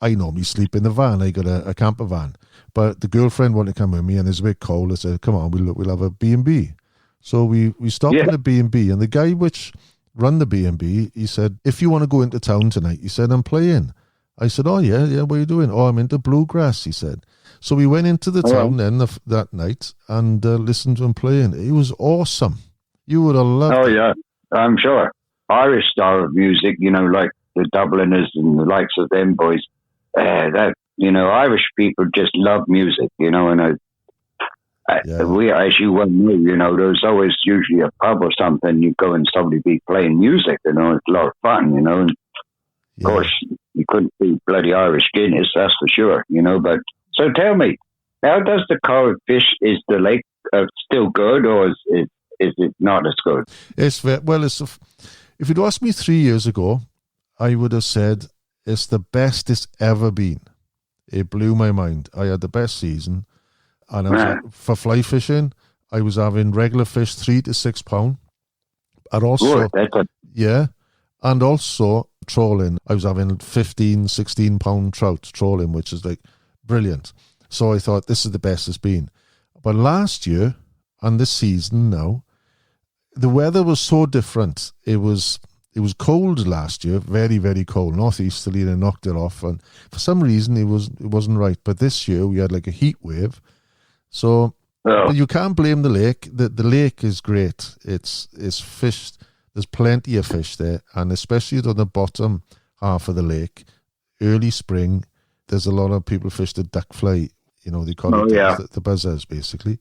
I normally sleep in the van. I got a camper van, but the girlfriend wanted to come with me, and it's a bit cold. I said, "Come on, we'll have a B&B." So we stopped at a B&B, and the guy which run the B&B, he said, "If you want to go into town tonight," he said, "I'm playing." I said, "Oh, yeah, what are you doing?" "Oh, I'm into bluegrass," he said. So we went into the town then that night and listened to him playing. It was awesome. You would have loved it. Oh, yeah, I'm sure. Irish style of music, you know, like the Dubliners and the likes of them boys, that, you know, Irish people just love music, you know, and we, as you well know, you know, there's always usually a pub or something, you go and somebody be playing music, you know, it's a lot of fun, you know, and of course, you couldn't be bloody Irish Guinness, that's for sure, you know. But so tell me, how does the Corrib fish? Is the lake still good, or is it not as good? It's well. If you'd asked me 3 years ago, I would have said it's the best it's ever been. It blew my mind. I had the best season, and I was for fly fishing. I was having regular fish, 3 to 6 pound, and also and also trawling. I was having 15, 16 pound trout trawling, which is like brilliant. So I thought this is the best it's been. But last year and this season now, the weather was so different. It was cold last year, very, very cold, northeasterly, and it knocked it off. And for some reason, it wasn't right. But this year we had like a heat wave. So but you can't blame the lake. The lake is great. It's fished. There's plenty of fish there, and especially on the bottom half of the lake, early spring, there's a lot of people fish the duck fly. You know, they call it the buzzers, basically.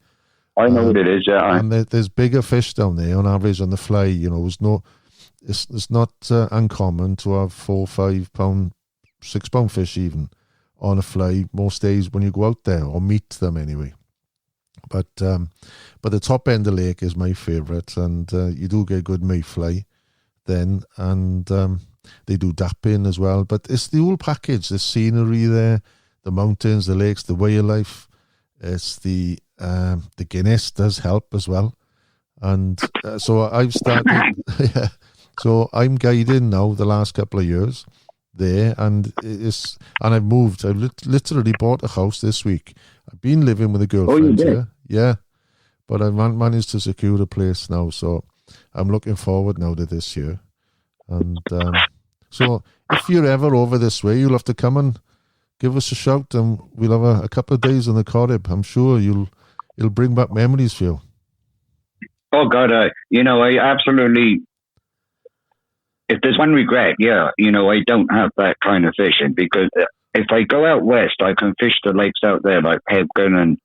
I know what it is, yeah. And there's bigger fish down there on average on the fly. You know, it's not uncommon to have 4, 5 pound, 6 pound fish even on a fly most days when you go out there, or meet them anyway. But the top end of the lake is my favourite, and you do get good mayfly then, and they do dapping as well. But it's the whole package, the scenery there, the mountains, the lakes, the way of life. It's the Guinness does help as well. And so I've started, so I'm guiding now the last couple of years there, and I've moved. I literally bought a house this week. I've been living with a girlfriend here. Yeah. But I've managed to secure a place now, so I'm looking forward now to this year. And so if you're ever over this way, you'll have to come and give us a shout, and we'll have a couple of days on the Corrib. I'm sure it'll bring back memories for you. Oh, God, I absolutely if there's one regret, I don't have that kind of fishing, because if I go out west, I can fish the lakes out there like Hebgen,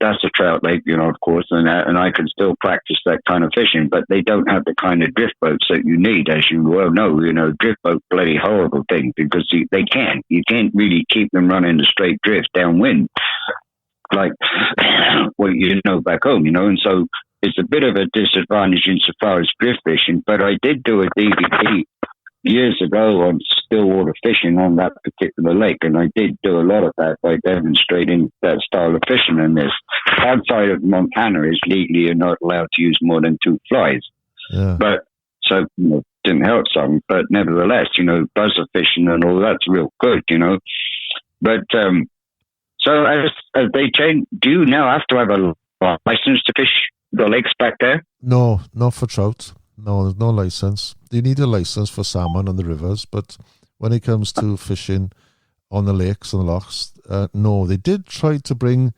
that's a trout lake, of course, and I can still practice that kind of fishing, but they don't have the kind of drift boats that you need, as you well know. Drift boat, bloody horrible thing, because you can't really keep them running the straight drift downwind, like back home, and so it's a bit of a disadvantage insofar as drift fishing. But I did do a DVD years ago on stillwater fishing on that particular lake, and I did do a lot of that by demonstrating that style of fishing. And this, outside of Montana, is legally you're not allowed to use more than 2 flies. Yeah. But so didn't help some, but nevertheless, buzzer fishing and all that's real good, But so as they change, do you now have to have a license to fish the lakes back there? No, not for trout. No, there's no license. You need a license for salmon on the rivers, but when it comes to fishing on the lakes and the lochs, no. They did try to bring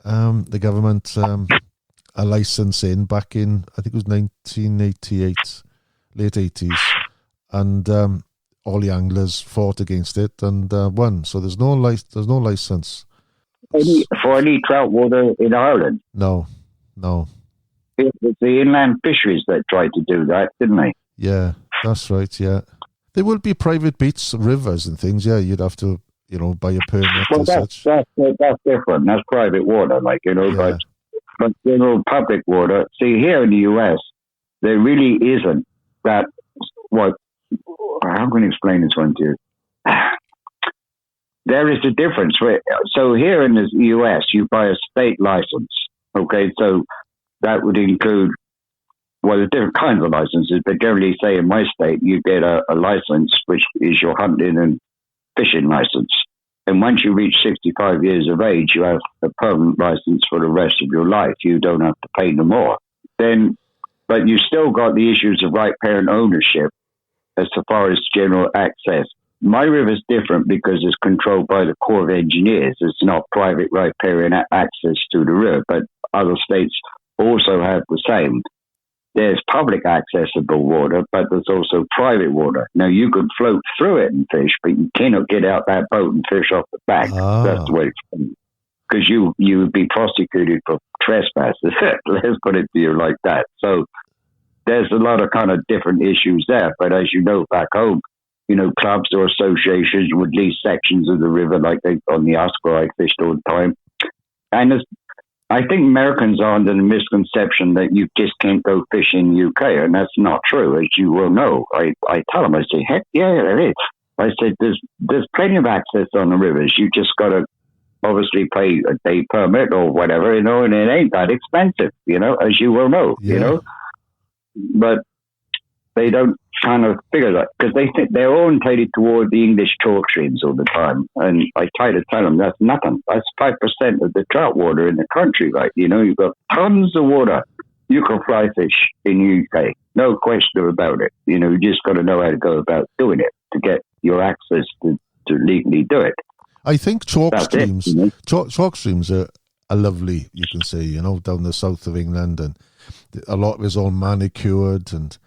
the government a license in back in, I think it was 1988, late 80s, and all the anglers fought against it and won. So there's no license. For any trout water in Ireland? No. It was the inland fisheries that tried to do that, didn't they? Yeah, that's right, yeah. There will be private beats, rivers and things, yeah. You'd have to, buy a permit and such. That's different. That's private water, Yeah. But general public water. See, here in the US, there really isn't that, how can I explain this one to you? There is a difference. So here in the US, you buy a state license, okay? So that would include, there's different kinds of licenses, but generally, say in my state, you get a license, which is your hunting and fishing license. And once you reach 65 years of age, you have a permanent license for the rest of your life. You don't have to pay no more. But you still got the issues of right parent ownership as far as general access. My river's different because it's controlled by the Corps of Engineers. It's not private right parent access to the river, but other states also have the same. There's public accessible water, but there's also private water. Now, you can float through it and fish, but you cannot get out that boat and fish off the back. That's the way it's, because you would be prosecuted for trespass. Let's put it to you like that. So there's a lot of kind of different issues there. But as you know, back home, clubs or associations would lease sections of the river, like on the Oscar, I fished all the time. And I think Americans are under the misconception that you just can't go fishing in the UK, and that's not true, as you will know. I tell them, I say, heck yeah, there is. I said, there's plenty of access on the rivers. You just got to obviously pay a day permit or whatever, and it ain't that expensive, as you will know, But they don't kind of figure that, because they think they're orientated toward the English chalk streams all the time. And I try to tell them that's nothing. That's 5% of the trout water in the country, right? You've got tons of water. You can fly fish in the UK. No question about it. You just got to know how to go about doing it to get your access to legally do it. I think chalk streams are lovely, you can say, down the south of England, and a lot of it's all manicured, and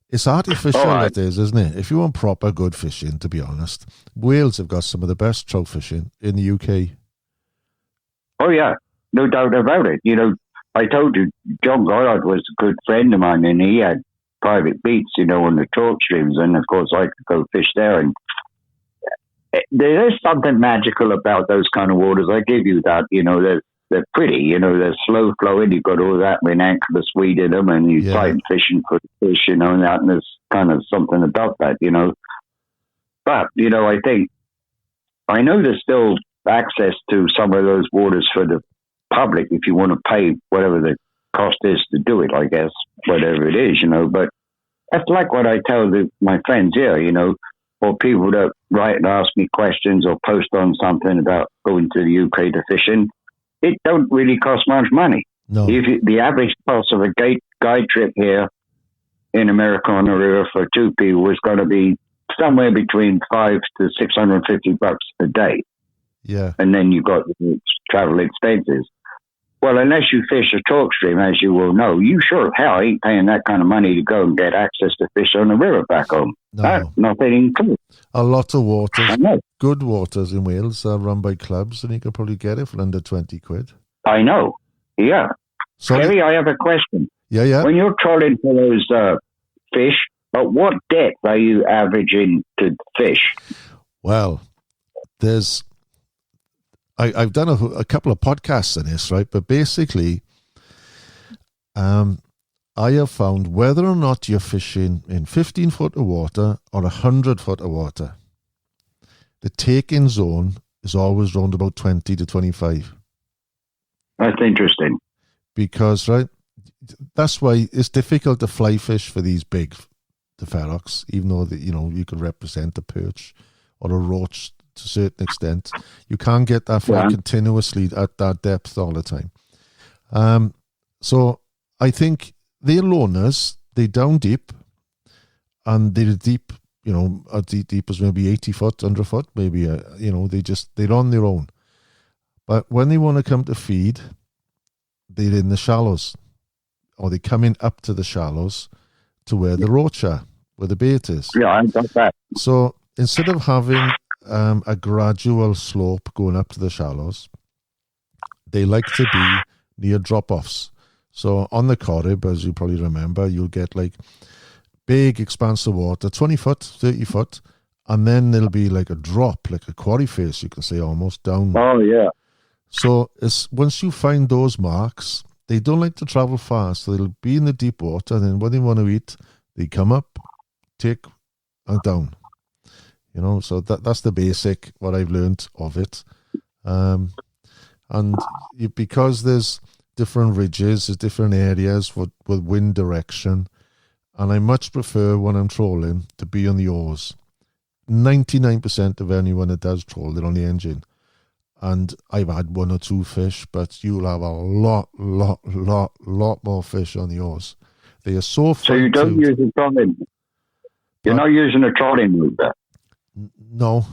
it's artificial, it is, isn't it? If you want proper good fishing, to be honest, Wales have got some of the best trout fishing in the UK. Oh, yeah, no doubt about it. I told you, John Goddard was a good friend of mine, and he had private beats, on the chalk streams, and of course I could go fish there. And there is something magical about those kind of waters. I give you that. They're pretty, they're slow flowing. You've got all that ranunculus weed in them, and you tight fishing for the fish, and that, and there's kind of something about that, But, I know there's still access to some of those waters for the public if you want to pay whatever the cost is to do it, I guess, whatever it is, But that's like what I tell my friends here, or people that write and ask me questions or post on something about going to the UK to fishing. It don't really cost much money. No. The average cost of a guide trip here in America on the river for 2 people is going to be somewhere between $500 to $650 a day. Yeah. And then you've got the travel expenses. Well, unless you fish a talk stream, as you will know, you sure as hell ain't paying that kind of money to go and get access to fish on the river back home. No. That's nothing included. A lot of waters, I know. good waters in Wales are run by clubs, and you can probably get it for under 20 quid. I know. Yeah. Ceri, I have a question. Yeah. When you're trawling for those fish, at what depth are you averaging to fish? Well, I've done a couple of podcasts on this, right? But basically, I have found whether or not you're fishing in 15 foot of water or 100 foot of water, the taking zone is always around about 20 to 25. That's interesting. Because, right, that's why it's difficult to fly fish for these big, the ferox, even though, you could represent a perch or a roach to a certain extent. You can't get that fly continuously at that depth all the time. So I think they're loners, they're down deep, and they're deep, as deep as maybe 80 foot, 100 foot, maybe, they're on their own. But when they want to come to feed, they're in the shallows, or they're coming up to the shallows to where the roach are, where the bait is. Yeah, I got that. So instead of having a gradual slope going up to the shallows, they like to be near drop-offs. So on the Corrib, as you probably remember, you'll get like big expanse of water, 20 foot, 30 foot, and then there'll be like a drop, like a quarry face, you can say, almost down. Oh, yeah. So once you find those marks, they don't like to travel fast. So they'll be in the deep water, and then when they want to eat, they come up, take, and down. So that's the basic, what I've learned of it. Because there's different ridges, there's different areas with wind direction, and I much prefer when I'm trolling to be on the oars. 99% of anyone that does troll, they're on the engine. And I've had one or two fish, but you'll have a lot more fish on the oars. They are so fun. So you don't use a trolling? You're not using a trolling mover? No.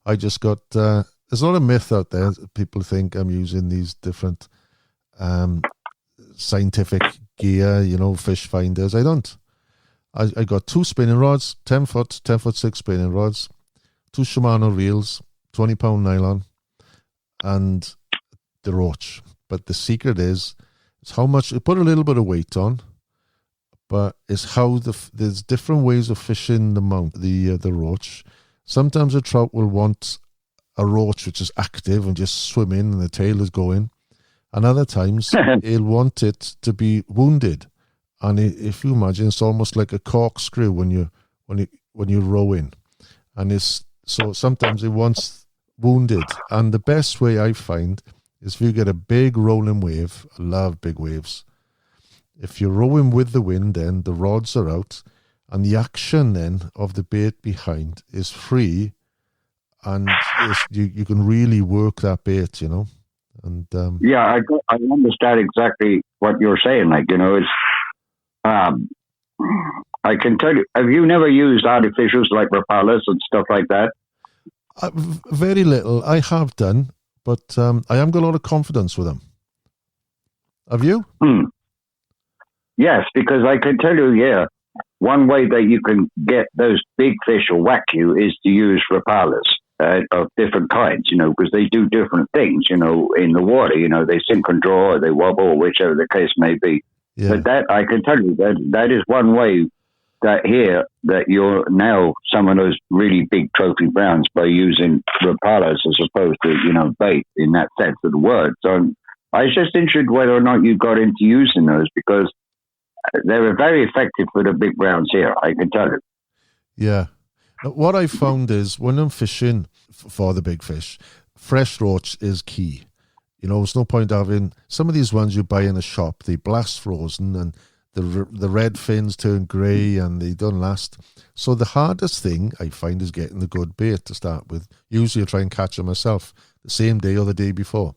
I just got... there's a lot of myth out there. People think I'm using these different scientific gear, fish finders. I don't. I got 2 spinning rods, 10 foot 6 spinning rods, 2 Shimano reels, 20-pound nylon, and the roach. But the secret is how much you put a little bit of weight on, but it's how there's different ways of fishing the roach. Sometimes a trout will want a roach which is active and just swimming and the tail is going, and other times he'll want it to be wounded. And if you imagine, it's almost like a corkscrew when you're rowing, and so sometimes it wants wounded. And the best way I find is if you get a big rolling wave. I love big waves. If you're rowing with the wind, then the rods are out, and the action then of the bait behind is free, and you can really work that bait, And yeah, I understand exactly what you're saying. It's I can tell you. Have you never used artificials like Rapalas and stuff like that? Very little. I have done, but I haven't got a lot of confidence with them. Have you? Yes, because I can tell you, one way that you can get those big fish or whack you is to use Rapalas of different kinds, because they do different things, in the water. They sink and draw, or they wobble, or whichever the case may be. Yeah. But that, I can tell you, that is one way that you're now some of those really big trophy browns by using Rapalas as opposed to, bait in that sense of the word. So I was just interested whether or not you got into using those, because they were very effective for the big browns here, I can tell you. Yeah. What I found is when I'm fishing for the big fish, fresh roach is key. There's no point having some of these ones you buy in a shop, they blast frozen and the red fins turn grey and they don't last. So the hardest thing I find is getting the good bait to start with. Usually I try and catch them myself the same day or the day before.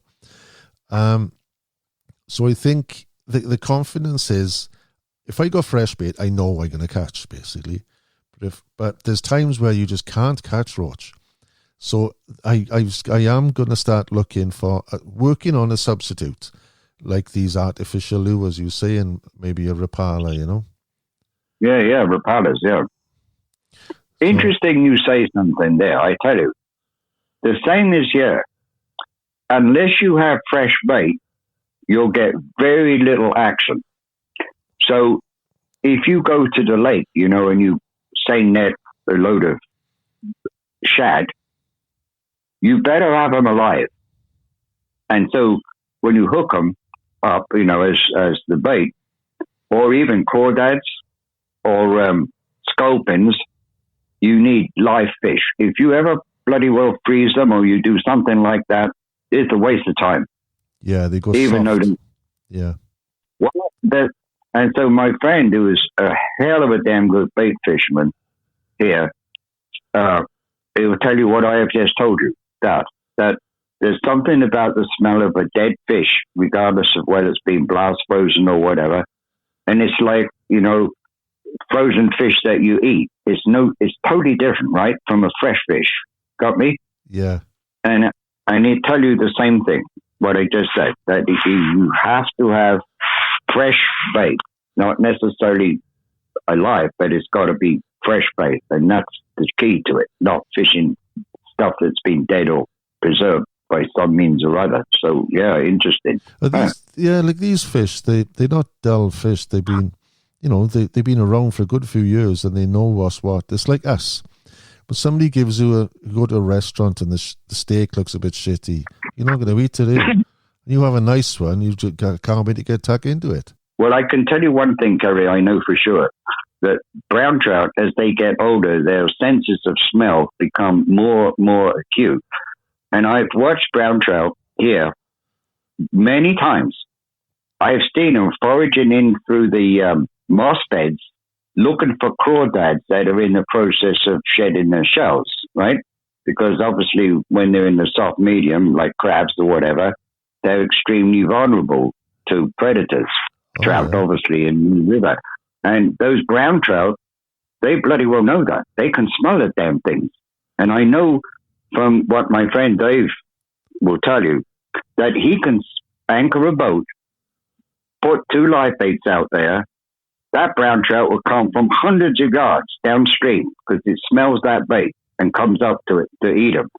So I think the confidence is, if I got fresh bait, I know I'm going to catch, basically. But there's times where you just can't catch roach. So I am going to start looking for, working on a substitute, like these artificial lures you say, and maybe a Rapala, you know? Yeah, Rapalas, yeah. Interesting you say something there, I tell you. The same as here. Unless you have fresh bait, you'll get very little action. So if you go to the lake, you know, and you say net a load of shad, you better have them alive. And so when you hook them up, you know, as the bait, or even crawdads or sculpins, you need live fish. If you ever bloody well freeze them or you do something like that, it's a waste of time. Yeah, they go even soft. Though yeah. Well, and so my friend, who is a hell of a damn good bait fisherman here, he will tell you what I have just told you, that there's something about the smell of a dead fish, regardless of whether it's been blast frozen or whatever. And it's like, you know, frozen fish that you eat. It's totally different, right, from a fresh fish. Got me? Yeah. And I need to tell you the same thing, what I just said, that you have to have fresh bait, not necessarily alive, but it's got to be fresh bait. And that's the key to it, not fishing stuff that's been dead or preserved by some means or other. So, yeah, interesting. Like these fish, they're not dull fish. They've been, you know, they've been around for a good few years and they know what's what. It's like us. But somebody gives you you go to a restaurant and the steak looks a bit shitty. You're not going to eat it. You have a nice one, you just can't wait to get tucked into it. Well, I can tell you one thing, Ceri, I know for sure, that brown trout, as they get older, their senses of smell become more acute. And I've watched brown trout here many times. I've seen them foraging in through the moss beds, looking for crawdads that are in the process of shedding their shells, right? Because obviously when they're in the soft medium, like crabs or whatever, they're extremely vulnerable to predators. Trout, obviously, in the river. And those brown trout, they bloody well know that. They can smell the damn things. And I know from what my friend Dave will tell you, that he can anchor a boat, put 2 live baits out there. That brown trout will come from hundreds of yards downstream because it smells that bait and comes up to it to eat them.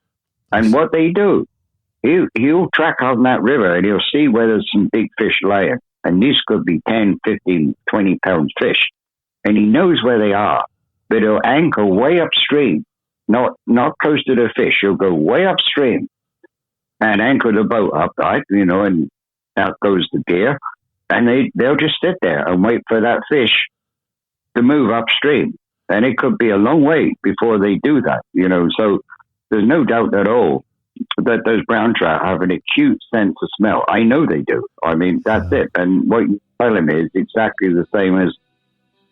And what they do, he'll track on that river and he'll see where there's some big fish laying. And these could be 10, 15, 20 pound fish. And he knows where they are. But he'll anchor way upstream, not close to the fish. He'll go way upstream and anchor the boat up, right? You know, and out goes the gear. And they'll just sit there and wait for that fish to move upstream. And it could be a long way before they do that, you know. So there's no doubt at all that those brown trout have an acute sense of smell. I know they do. I mean, that's it. And what you tell them is exactly the same as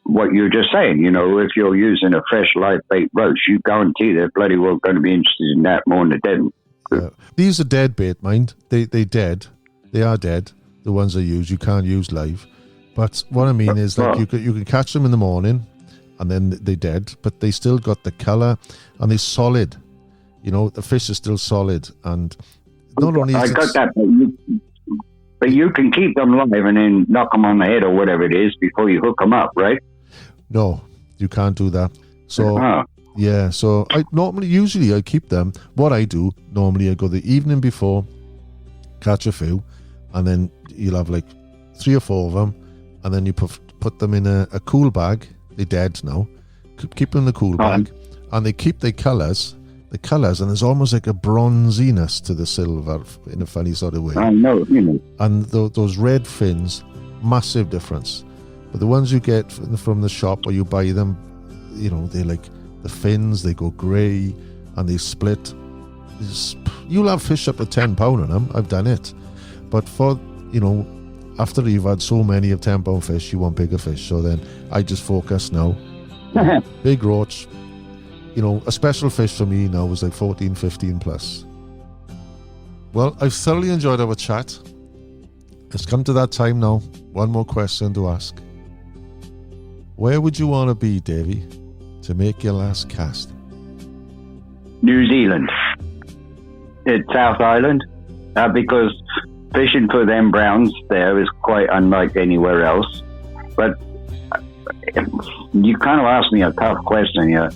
what you're just saying. You know, if you're using a fresh live bait roach, you guarantee they're bloody well going to be interested in that more than the dead. These are dead bait, mind. They dead. They are dead. The ones I use, you can't use live. But what I mean is, like, you can catch them in the morning, and then they're dead, but they still got the colour, and they're solid. You know, the fish is still solid, and not only I got that, but you can keep them live and then knock them on the head or whatever it is before you hook them up, right? No, you can't do that. So yeah, so usually I keep them. What I do normally, I go the evening before, catch a few, and then you'll have like 3 or 4 of them, and then you put them in a cool bag. They're dead now. Keep them in the cool bag, and they keep their colours. The colours, and there's almost like a bronziness to the silver in a funny sort of way. I know. And those red fins, massive difference. But the ones you get from the shop or you buy them, you know, they like the fins, they go grey and they split. You'll have fish up to 10 pound on them. I've done it. But for, you know, after you've had so many of 10 pound fish, you want bigger fish. So then I just focus now. Big roach. You know, a special fish for me now was like 14, 15 plus. Well, I've thoroughly enjoyed our chat. It's come to that time now. One more question to ask. Where would you want to be, Davy, to make your last cast? New Zealand. It's South Island, because fishing for them browns there is quite unlike anywhere else. But you kind of asked me a tough question here,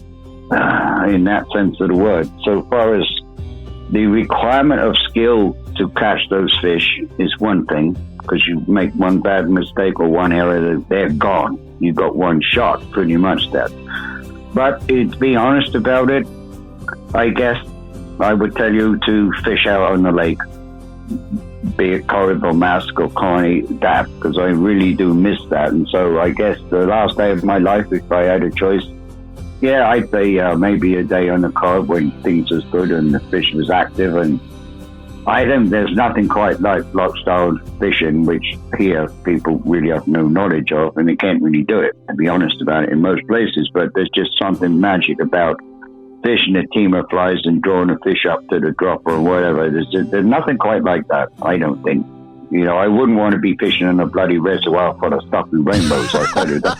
in that sense of the word. So far as the requirement of skill to catch those fish is one thing, because you make one bad mistake or one error, they're gone. You got one shot, pretty much that. But to be honest about it, I guess I would tell you to fish out on the lake, be it Corrib or Mask or Coney, that, because I really do miss that. And so I guess the last day of my life, if I had a choice, yeah, I'd say maybe a day on the Corrib when things was good and the fish was active. And I think there's nothing quite like loughstyle fishing, which here people really have no knowledge of, and they can't really do it, to be honest about it, in most places. But there's just something magic about fishing a team of flies and drawing a fish up to the dropper or whatever. There's nothing quite like that, I don't think. You know, I wouldn't want to be fishing in a bloody reservoir full of stuff and rainbows, I tell you that.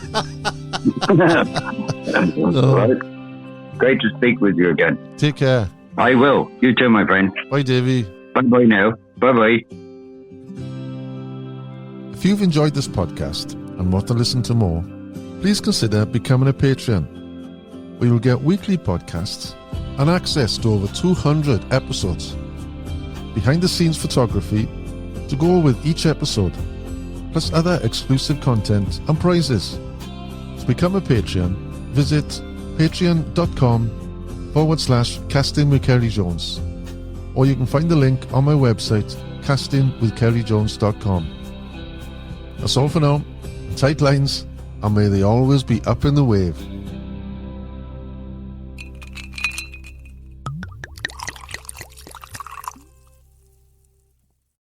No. Right. Great to speak with you again. Take care. I will. You too, my friend. Bye, Davy. Bye-bye now. Bye-bye. If you've enjoyed this podcast and want to listen to more, please consider becoming a patron, where you'll get weekly podcasts and access to over 200 episodes, behind-the-scenes photography to go with each episode, plus other exclusive content and prizes. To become a Patreon, visit patreon.com/Casting with Ceri Jones, or you can find the link on my website, castingwithcerijones.com. That's all for now. Tight lines, and may they always be up in the wave.